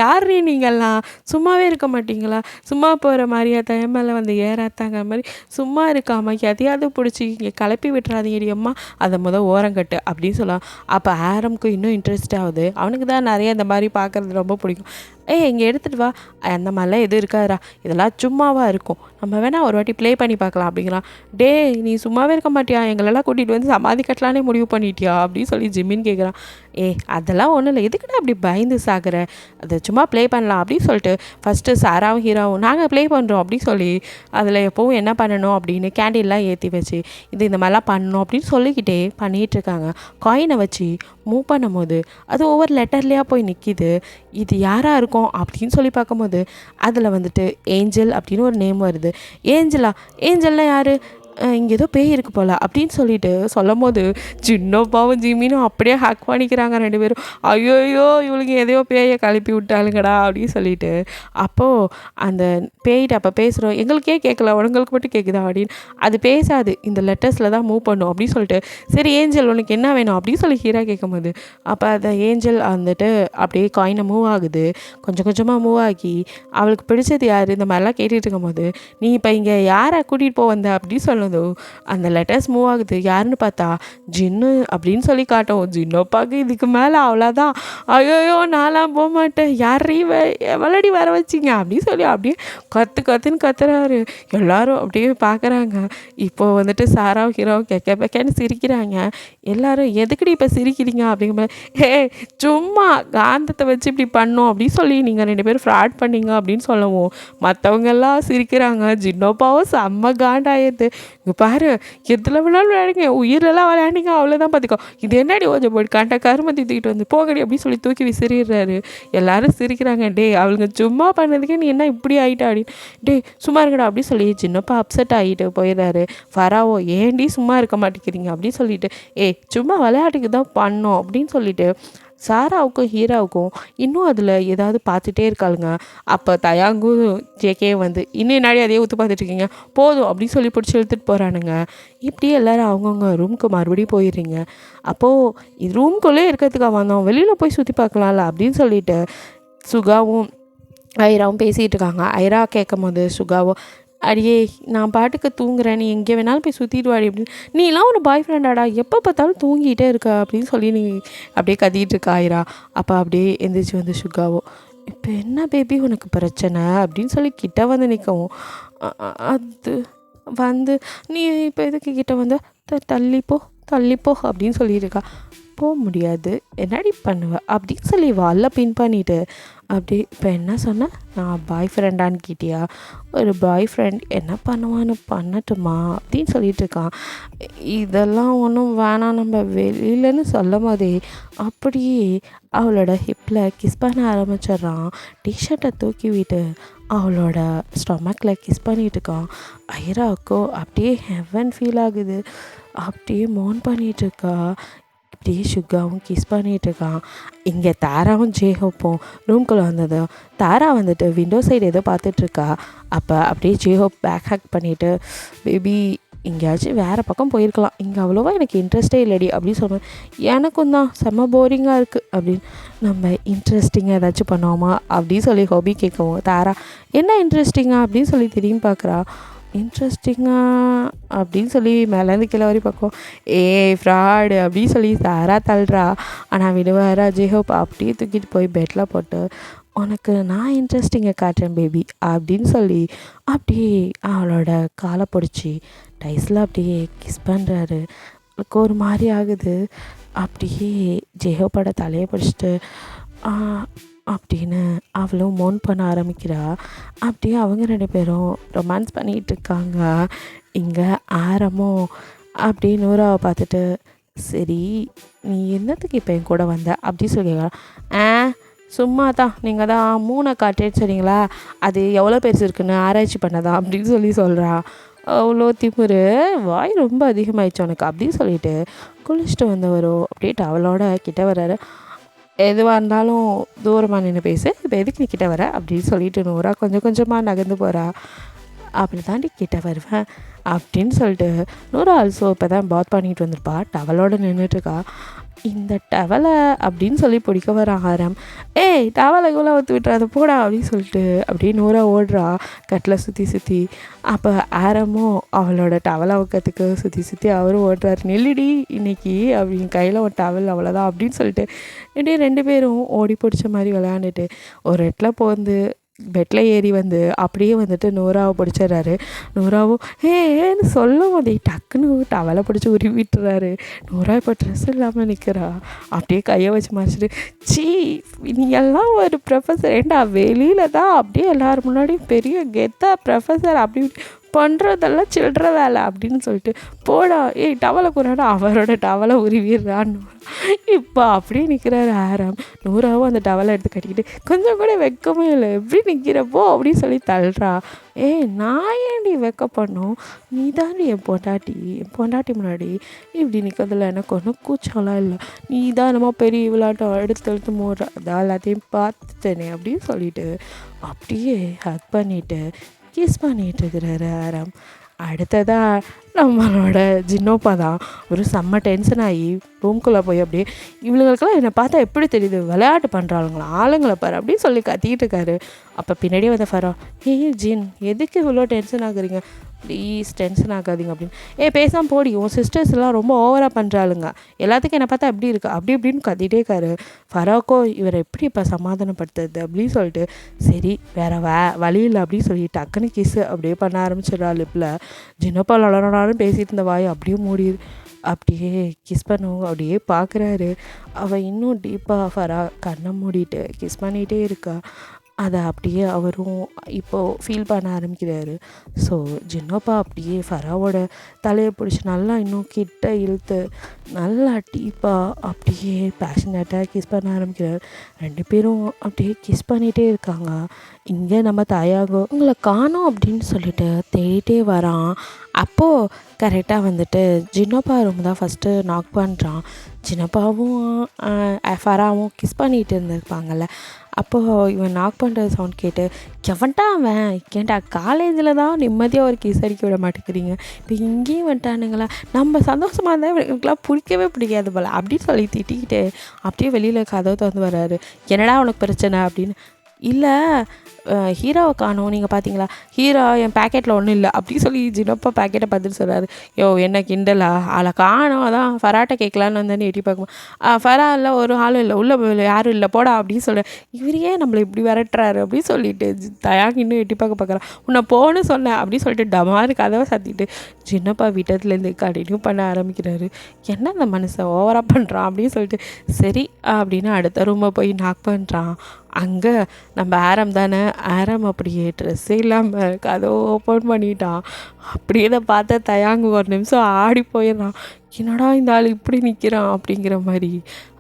யாரு நீங்கள்லாம் சும்மாவே இருக்க மாட்டீங்களா, சும்மா போகிற மாதிரியா மேலே வந்து ஏறாத்தாங்கிற மாதிரி சும்மா இருக்காமல் எதையாவது பிடிச்சி இங்கே கிளப்பி விட்டுறாதீங்கடி அம்மா, அதை ஓரங்கட்டு அப்படின்னு சொல்லலாம். அப்போ ஆரம்க்கு இன்னும் இன்ட்ரெஸ்ட் ஆகுது. அவனுக்கு தான் நிறைய இந்த மாதிரி பார்க்குறது ரொம்ப பிடிக்கும். இங்கே எடுத்துகிட்டு வா, அந்த மாதிரிலாம் எதுவும் இருக்காதுடா, இதெல்லாம் சும்மாவாக இருக்கும், நம்ம வேணால் ஒரு வாட்டி ப்ளே பண்ணி பார்க்கலாம் அப்படிங்கிறான். நீ சும்மாவே இருக்க மாட்டியா, எங்களெல்லாம் கூட்டிகிட்டு வந்து சமாதி கட்டலானே முடிவு பண்ணிட்டியா அப்படின்னு சொல்லி ஜிம்மின்னு கேட்குறான். அதெல்லாம் ஒன்றும் இல்லை, எதுக்குடா அப்படி பயந்து சாகுற, அதை சும்மா ப்ளே பண்ணலாம் அப்படின்னு சொல்லிட்டு ஃபஸ்ட்டு சாராவும் ஹீராவும் நாங்கள் ப்ளே பண்ணுறோம் அப்படின்னு சொல்லி அதில் எப்போவும் என்ன பண்ணணும் அப்படின்னு கேண்டில்லாம் ஏற்றி வச்சு இந்த மாதிரிலாம் பண்ணணும் அப்படின்னு சொல்லிக்கிட்டே பண்ணிகிட்ருக்காங்க. காயினை வச்சு மூவ் பண்ணும்போது அது ஒவ்வொரு லெட்டர்லேயா போய் நிற்கிது. இது யாராக இருக்கும் அப்படின்னு சொல்லி பார்க்கும்போது அதில் வந்துட்டு ஏஞ்சல் அப்படின்னு ஒரு நேம் வருது. ஏஞ்சல்னா யார், இங்கே ஏதோ பேய் இருக்கு போல் அப்படின்னு சொல்லிட்டு சொல்லும் போது ஜின்னோப்பாவும் ஜிம்மினும் அப்படியே ஹக் பண்ணிக்கிறாங்க 2 பேரும். ஐயோயோ இவளுங்க எதையோ பேயை கிளப்பி விட்டாளுங்கடா அப்படின்னு சொல்லிட்டு. அப்போது அந்த பேய்கிட்ட அப்போ பேசுகிறோம், எங்களுக்கே கேட்கல உங்களுக்கு மட்டும் கேட்குதா அப்படின்னு. அது பேசாது, இந்த லெட்டர்ஸில் தான் மூவ் பண்ணும் அப்படின்னு சொல்லிட்டு, சரி ஏஞ்சல் உனக்கு என்ன வேணும் அப்படின்னு சொல்லி ஹீரா கேட்கும்போது, அப்போ அந்த ஏஞ்சல் வந்துட்டு அப்படியே காயினை மூவ் ஆகுது, கொஞ்சம் கொஞ்சமாக மூவ் ஆகி அவளுக்கு பிடிச்சது யார் இந்த மாதிரிலாம் கேட்டுட்டு இருக்கும்போது, நீ இப்போ இங்கே யாரை கூட்டிகிட்டு வந்த அப்படின்னு சொன்னதோ அந்த லெட்டர்ஸ் மூவ் ஆகுது. யாருன்னு பார்த்தா ஜின்னு அப்படின்னு சொல்லி காட்டும். ஜின்னோப்பாக்கு இதுக்கு மேலே அவ்வளோதான், ஐயோயோ நான்லாம் போக மாட்டேன், யாரையும் எவ்வளோடி வர வச்சிங்க அப்படின்னு சொல்லி அப்படியே கத்துன்னு கத்துறாரு. எல்லாரும் அப்படியே பார்க்குறாங்க. இப்போ வந்துட்டு சாராவும் ஹீரோவும் கேட்கன்னு சிரிக்கிறாங்க. எல்லாரும் எதுக்குடி இப்போ சிரிக்கிறீங்க அப்படிங்கும்போது, ஹே சும்மா காந்தத்தை வச்சு இப்படி பண்ணோம் அப்படின்னு சொல்லி நீங்கள் 2 பேரும் ஃப்ராட் பண்ணீங்க அப்படின்னு சொல்லவும் மற்றவங்கெல்லாம் சிரிக்கிறாங்க. ஜின்னோப்பாவும் செம்ம காண்டாயிடுது. இங்கே பாரு எதில் வேணாலும் விளையாடுங்க, உயிரெல்லாம் விளையாடுங்க அவ்வளோதான் பார்த்துக்கோ, இது என்னடி ஓஜை போட்டு காண்டா கருமத்தி தூக்கிட்டு வந்து போகடி அப்படின்னு சொல்லி தூக்கி விசிறிடுறாரு. எல்லாரும் சிரிக்கிறாங்க. டே அவளுங்க சும்மா பண்ணதுக்கே நீ என்ன இப்படி ஆகிட்டா அப்படின்னு. டே சும்மா இருக்கடா அப்படின்னு சொல்லி சின்னப்பா அப்செட் ஆகிட்டு போயிடுறாரு. ஃபராவோ ஏன்டி சும்மா இருக்க மாட்டேங்கிறீங்க அப்படின்னு சொல்லிட்டு, சும்மா விளையாட்டுக்கு தான் பண்ணோம் அப்படின்னு சொல்லிட்டு சாராவுக்கும் ஹீராவுக்கும் இன்னும் அதில் ஏதாவது பார்த்துட்டே இருக்காளுங்க. அப்போ தயாங்கும் ஜேகே வந்து இன்னும் என்னாடி அதையே ஊற்று பார்த்துட்ருக்கீங்க போதும் அப்படின்னு சொல்லி பிடிச்சி இழுத்துட்டு போகிறானுங்க. இப்படியே எல்லோரும் அவங்கவுங்க ரூமுக்கு மறுபடியும் போயிடுறீங்க. அப்போது இது ரூம்குள்ளே இருக்கிறதுக்காக வந்தோம், வெளியில் போய் சுற்றி பார்க்கலாம்ல அப்படின்னு சொல்லிட்டு சுகாவும் ஐராவும் பேசிகிட்டு இருக்காங்க. ஐரா கேட்கும் போது சுகாவோ, அடியே நான் பாட்டுக்கு தூங்குறேன், நீ எங்கே வேணாலும் போய் சுற்றிட்டு வாடி அப்படின்னு. நீலாம் ஒரு பாய் ஃப்ரெண்டாடா, எப்போ பார்த்தாலும் தூங்கிட்டே இருக்க அப்படின்னு சொல்லி நீ அப்படியே கத்திட்டு இருக்கா ஐரா. அப்போ அப்படியே எந்திரிச்சு வந்து சுகாவோ, இப்போ என்ன பேபி உனக்கு பிரச்சனை அப்படின்னு சொல்லி கிட்ட வந்து நிற்கவும், அது வந்து நீ இப்போ எதுக்கு கிட்ட வந்து தள்ளிப்போ அப்படின்னு சொல்லியிருக்கா. போக முடியாது, என்னடி பண்ணுவேன் அப்படின்னு சொல்லி வால்ல பின் பண்ணிவிட்டு அப்படி இப்போ என்ன சொன்ன, நான் பாய் ஃப்ரெண்டான்னு கேட்டியா, ஒரு பாய் ஃப்ரெண்ட் என்ன பண்ணுவான்னு பண்ணட்டுமா அப்படின்னு சொல்லிட்டு இருக்கான். இதெல்லாம் ஒன்றும் வேணாம், நம்ம வெளியிலன்னு சொல்லும் போதே அப்படியே அவளோட ஹிப்பில் கிஸ் பண்ண ஆரம்பிச்சிட்றான். டிஷர்ட்டை தூக்கி விட்டு அவளோட ஸ்டொமக்கில் கிஸ் பண்ணிகிட்டு இருக்கான். ஐராவுக்கோ அப்படியே ஹெவன் ஃபீல் ஆகுது, அப்படியே மோன் பண்ணிகிட்ருக்கா. இப்படியே சுகாவும் கிஸ் பண்ணிகிட்ருக்கான். இங்கே தாராவும் ஜேஹோப்பும் ரூம்குள்ளே வந்தது. தாரா வந்துட்டு விண்டோ சைடு ஏதோ பார்த்துட்ருக்கா. அப்போ அப்படியே ஜேஹோப் பேக் ஹேக் பண்ணிவிட்டு, பேபி எங்கேயாச்சும் வேறு பக்கம் போயிருக்கலாம், இங்கே அவ்வளோவா எனக்கு இன்ட்ரெஸ்டே இல்லடி அப்படின்னு சொன்னேன். எனக்கும் தான் செம்ம போரிங்காக இருக்குது அப்படின்னு. நம்ம இன்ட்ரெஸ்டிங்காக ஏதாச்சும் பண்ணுவோமா அப்படின்னு சொல்லி ஹாபி கேட்கவும், தாரா என்ன இன்ட்ரெஸ்டிங்காக அப்படின்னு சொல்லி திரும்பி பார்க்குறா. இன்ட்ரெஸ்டிங்காக அப்படின்னு சொல்லி மேலேருந்து கீழே வரையும் பார்க்கும். ஃப்ராடு அப்படின்னு சொல்லி தாரா தள்ளுறா. ஆனால் விடுவாரா ஜேஹோப் அப்படியே தூக்கிட்டு போய் பெட்டில் போட்டு, உனக்கு நான் இன்ட்ரெஸ்டிங்கை காட்டுறேன் பேபி அப்படின்னு சொல்லி அப்படியே அவளோட காலை பிடிச்சி டைஸில் அப்படியே கிஸ் பண்ணுறாரு. அவளுக்கு ஒரு மாதிரி ஆகுது. அப்படியே ஜேஹோப்போட தலையை பிடிச்சிட்டு அப்படின்னு அவளும் மோன் பண்ண ஆரம்பிக்கிறா. அப்படியே அவங்க 2 பேரும் ரொமான்ஸ் பண்ணிகிட்டு இருக்காங்க. இங்கே ஆரமும் அப்படியே நூறாவை பார்த்துட்டு, சரி நீ என்னத்துக்கு இப்போ என் கூட வந்த அப்படி சொல்லிக்கலாம். சும்மா தான், நீங்கள் தான் 3 காட்டேன்னு சொன்னீங்களா, அது எவ்வளோ பெருசு இருக்குன்னு ஆராய்ச்சி பண்ணதான் அப்படின்னு சொல்லி சொல்கிறா. அவ்வளோ திமுரு, வாய் ரொம்ப அதிகமாகிடுச்சு உனக்கு அப்படின்னு சொல்லிட்டு குளிச்சுட்டு வந்தவரோ அப்படியே டவலோட கிட்ட வர்றாரு. எதுவாக இருந்தாலும் தூரமாக நின்று பேசு, இப்போ எதுக்கு நீ கிட்ட வர அப்படின்னு சொல்லிட்டு நூறா கொஞ்சம் கொஞ்சமாக நகர்ந்து போகிறா. அப்படி தாண்டி கிட்ட வருவேன் அப்படின்னு சொல்லிட்டு நூறா ஆல்சோ இப்போ தான் பாத் பண்ணிட்டு வந்திருப்பா. டவலோடு நின்றுட்டுருக்கா. இந்த டவலை அப்படின்னு சொல்லி பிடிக்க வர ஆரம், டவலை இவ்வளோ ஊற்றி விட்டுறாத போடா அப்படின்னு சொல்லிட்டு அப்படியே நூறா ஓடுறா கட்டில் சுற்றி. அப்போ ஆரமும் அவளோட டவலை வைக்கிறதுக்கு சுற்றி அவரும் ஓடுறாரு. நெல்லுடி இன்னைக்கு அப்படின்னு கையில் ஒரு டவல் அவ்வளோதான் அப்படின்னு சொல்லிட்டு இப்படியே 2 பேரும் ஓடி பிடிச்ச மாதிரி விளையாண்டுட்டு ஒரு இடத்துல போந்து பெட்டில் ஏறி வந்து அப்படியே வந்துட்டு நூறாவை பிடிச்சிட்றாரு. நூறாவும் ஏன்னு சொல்லும் போதே டக்குன்னு டவலை பிடிச்சி உருவிட்டுறாரு. நூறா இப்போ ட்ரெஸ் இல்லாமல் நிற்கிறா. அப்படியே கையை வச்சு மறைச்சிட்டு, நீ எல்லாம் ஒரு ப்ரொஃபஸர், ஏண்டா வெளியில் தான் அப்படியே எல்லோரும் முன்னாடியும் பெரிய கெத்தா ப்ரொஃபஸர் அப்படி பண்ணுறதெல்லாம் சில்லற வேலை அப்படின்னு சொல்லிட்டு போடா ஏய் டவலை குறானா அவரோட டவலை உருவிடுறான்னு இப்போ அப்படியே நிற்கிறாரு ஆரம். நூறாவும் அந்த டவலை எடுத்து கட்டிக்கிட்டு கொஞ்சம் கூட வெக்கமே இல்லை, எப்படி நிற்கிறப்போ அப்படின்னு சொல்லி தள்ளுறா. ஏய் நான் ஏன்டி வெக்கப்படணும், நீ தாண்டி என் பொண்டாட்டி முன்னாடி இப்படி நிற்கிறதுல எனக்கு ஒன்றும் கூச்சம்லாம் இல்லை, நீ தான் என்னமோ பெரிய விளையாட்டம் எடுத்து மூடுற, அதான் எல்லாத்தையும் பார்த்துட்டேனே அப்படின்னு சொல்லிட்டு அப்படியே ஹக் பண்ணிவிட்டு கிஸ் பண்ணிகிட்டு இருக்கிறாரு ஆரம். அடுத்ததாக நம்மளோட ஜின்னோப்பா தான் ஒரு செம்ம டென்ஷன் ஆகி ரூம்குள்ளே போய் அப்படியே இவங்களுக்கெல்லாம் என்னை பார்த்தா எப்படி தெரியுது விளையாட்டு பண்ணுறாளுங்களா ஆளுங்களை பாரு அப்படின்னு சொல்லி கத்திக்கிட்டு இருக்காரு. அப்போ பின்னாடியே வந்த ஃபரா, ஜின் எதுக்கு இவ்வளோ டென்ஷன் ஆகுறீங்க, ப்ளீஸ் டென்ஷன் ஆகாதீங்க அப்படின்னு. பேசாமல் போடி, உன் சிஸ்டர்ஸ் எல்லாம் ரொம்ப ஓவராக பண்ணுறாளுங்க, எல்லாத்துக்கும் என்னை பார்த்தா எப்படி இருக்கு அப்படி இப்படின்னு கத்திட்டே இருக்காரு. ஃபராக்கோ இவரை எப்படி இப்போ சமாதானப்படுத்துறது அப்படின்னு சொல்லிட்டு சரி வேறு வழி இல்லை அப்படின்னு சொல்லி டக்குன்னு கிஸ் அப்படியே பண்ண ஆரம்பிச்சிடறா லிப்பில். ஜின்னோப்பா லொலனாலும் பேசிகிட்டு இருந்த வாய் அப்படியே மூடிடு. அப்படியே கிஸ் பண்ணுவோம் அப்படியே பார்க்குறாரு. அவள் இன்னும் டீப்பாக ஃபரா கண்ணை மூடிட்டு கிஸ் பண்ணிகிட்டே இருக்கா. அதை அப்படியே அவரும் இப்போது ஃபீல் பண்ண ஆரம்பிக்கிறாரு. ஸோ ஜின்னோப்பா அப்படியே ஃபராவோட தலையை பிடிச்சி நல்லா இன்னும் கிட்ட இழுத்து நல்லா டீப்பாக அப்படியே பேஷனேட்டாக கிஸ் பண்ண ஆரம்பிக்கிறாரு. 2 பேரும் அப்படியே கிஸ் பண்ணிகிட்டே இருக்காங்க. இங்கே நம்ம தாயாகோ உங்களை காணோம் அப்படின்னு சொல்லிட்டு தேடிட்டே வரான். அப்போது கரெக்டாக வந்துட்டு ஜின்னோப்பா ரூம் தான் ஃபஸ்ட்டு நாக் பண்ணுறான். ஜின்னோப்பாவும் ஃபராவும் கிஸ் பண்ணிகிட்டு இருந்திருப்பாங்கள்ல, அப்போது இவன் நாக் பண்ணுற சவுண்ட் கேட்டு எவன்ட்டா அவன் கேட்டா காலேஜில் தான் நிம்மதியாக ஒரு கிஸ் அடிக்க விட மாட்டேங்கிறீங்க, இப்போ இங்கேயும் வந்துட்டானுங்களா, நம்ம சந்தோஷமாக இருந்தால் இவனுக்குலாம் பிடிக்கவே பிடிக்காது போல் அப்படின்னு சொல்லி திட்டிக்கிட்டு அப்படியே வெளியில் கதவை திறந்து வர்றாரு. என்னடா உனக்கு பிரச்சனை அப்படின்னு. இல்லை ஹீரோவை காணோம், நீங்கள் பார்த்தீங்களா, ஹீரோ என் பேக்கெட்டில் ஒன்றும் இல்லை அப்படின்னு சொல்லி ஜின்னோப்பா பேக்கெட்டை பார்த்துட்டு சொல்கிறாரு. என்ன கிண்டலா, ஆளை காணோம், அதான் ஃபராட்டை கேட்கலான்னு வந்தேன்னு எட்டி பார்க்குமா, ஃபரா இல்லை ஒரு ஆளும் இல்லை உள்ளே யாரும் இல்லை போடா அப்படின்னு சொல்கிறேன். இவரையே நம்மளை இப்படி விரட்டுறாரு அப்படின்னு சொல்லிட்டு தயாங்க இன்னும் எட்டி பார்க்குறான். உன்னை போன்னு சொன்னேன் அப்படின்னு சொல்லிட்டு டமாரு கதவை சாத்திட்டு ஜின்னோப்பா வீட்டத்துலேருந்து கண்டினியூ பண்ண ஆரம்பிக்கிறாரு. என்ன அந்த மனுஷன் ஓவராக பண்ணுறான் அப்படின்னு சொல்லிட்டு சரி அப்படின்னு அடுத்த ரூமை போய் நாக் பண்ணுறான். அங்கே நம்ம ஆரம் தானே, ஆரம் அப்படியே ட்ரெஸ்ஸே இல்லாமல் கதவை ஓப்பன் பண்ணிட்டான். அப்படியே இதை பார்த்த தயாங்கு ஒரு நிமிஷம் ஆடி போயிடுறான். என்னடா இந்த ஆள் இப்படி நிற்கிறான் அப்படிங்கிற மாதிரி.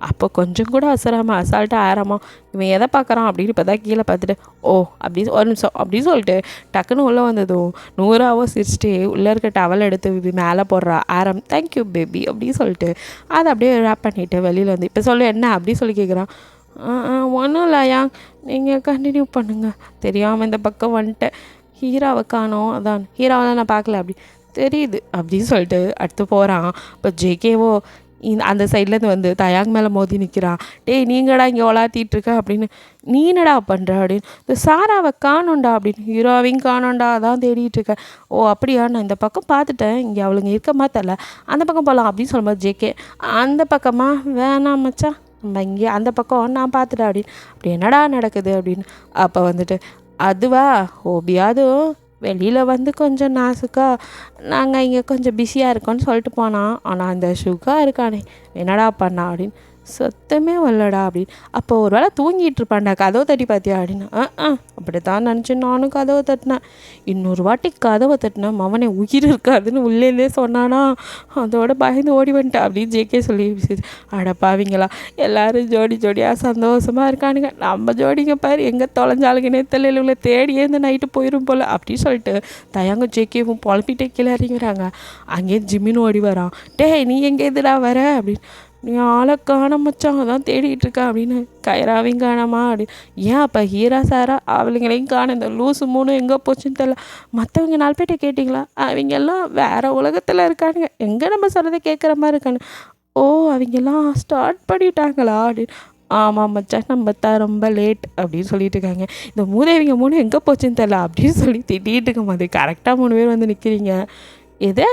அப்போ கொஞ்சம் கூட அசால்ட்டாக ஆரமா இவன் எதை பார்க்குறான் அப்படின்னு இப்போ தான் கீழே பார்த்துட்டு ஓ அப்படின்னு ஒரு நிமிஷம் அப்படின்னு சொல்லிட்டு டக்குன்னு உள்ளே வந்ததும் நூறாவோ சிரிச்சிட்டே உள்ளே இருக்க டவல் எடுத்து மேலே போடுறா. ஆரம் தேங்க்யூ பேபி அப்படின்னு சொல்லிட்டு அதை அப்படியே ரேப் பண்ணிவிட்டு வெளியில் வந்து இப்போ சொல்லு என்ன அப்படின்னு சொல்லி கேட்குறான். ஒன்றும் இல்லையா, நீங்கள் கண்டினியூ பண்ணுங்கள், தெரியாமல் இந்த பக்கம் வந்துட்டேன், ஹீராவை காணோம், அதான் ஹீராவை நான் பார்க்கல அப்படி தெரியுது அப்படின்னு சொல்லிட்டு அடுத்து போகிறான். இப்போ ஜேகேவோ அந்த சைட்லேருந்து வந்து தயாங் மேலே மோதி நிற்கிறான். டேய் நீங்கடா இங்கே ஒளாத்திட்டுருக்க அப்படின்னு. நீ என்னடா பண்ணுற அப்படின்னு. இந்த சாராவை காணோண்டா அப்படின்னு. ஹீரோவையும் காணோண்டா அதான் தேடிட்டு இருக்கேன். ஓ அப்படியா, நான் இந்த பக்கம் பார்த்துட்டேன், இங்கே அவளுங்க இருக்க மாத்தல, அந்த பக்கம் போகலாம் அப்படின்னு சொல்லும்போது ஜேகே அந்த பக்கமாக வேணாம் மச்சான், நம்ம இங்கே அந்த பக்கம் நான் பார்த்துட்டேன் அப்படின்னு. அப்படி என்னடா நடக்குது அப்படின்னு. அப்போ வந்துட்டு அதுவா ஓபியாதும் வெளியில் வந்து கொஞ்சம் நாசுக்கா நாங்கள் இங்கே கொஞ்சம் பிஸியாக இருக்கோன்னு சொல்லிட்டு போனான். ஆனால் அந்த சுகா இருக்கானே என்னடா பண்ணா அப்படின்னு. சுத்தமே வரலடா அப்படின்னு. அப்போ ஒரு வேளை தூங்கிட்டு இருப்பான்டா, கதவை தட்டி பார்த்தியா அப்படின்னு. அப்படி தான் நினச்சி நானும் கதவை தட்டினேன். இன்னொரு வாட்டி கதவை தட்டினேன், அவனே உயிர் இருக்காதுன்னு உள்ளேருந்தே சொன்னானா, அதோட பயந்து ஓடி வந்துட்டேன் அப்படின்னு ஜேகே சொல்லி அடப்பாவீங்களா எல்லோரும் ஜோடியாக சந்தோஷமாக இருக்கானுங்க, நம்ம ஜோடிங்க பாரு எங்கே தொலைஞ்சாளுங்கன்னே தெரியல, தேடியே இந்த நைட்டு போயிடும் போல் அப்படின்னு சொல்லிட்டு தயாங்க ஜேகேவும் புலப்பிட்டே கீழே இறங்கிறாங்க. அங்கேயே ஜிம்மின்னு ஓடி வரான். டேய் நீ எங்கே எதுடா வர அப்படின்னு. நீ ஆளை காண மச்சான், அதான் தேடிட்டு இருக்கா அப்படின்னு. கைராவையும் காணாமா அப்படி. ஏன் அப்போ ஹீரா சாரா அவளுங்களையும் காண, இந்த லூசு 3 எங்கே போச்சுன்னு தெரியல, மற்றவங்க 4 பேர்ட்ட கேட்டிங்களா, அவங்க எல்லாம் வேறு உலகத்தில் இருக்கானுங்க, எங்கே நம்ம சொல்கிறத கேட்குற மாதிரி இருக்கானு. ஓ அவங்கெல்லாம் ஸ்டார்ட் பண்ணிட்டாங்களா அப்படின்னு. ஆமாம் மச்சான் நம்ம தான் ரொம்ப லேட் அப்படின்னு சொல்லிட்டு இருக்காங்க. இந்த மூதேவிங்க 3 எங்கே போச்சுன்னு தெரியல அப்படின்னு சொல்லி திட்டிகிட்டு இருக்க மாதிரி கரெக்டாக 3 பேர் வந்து நிற்கிறீங்க. எது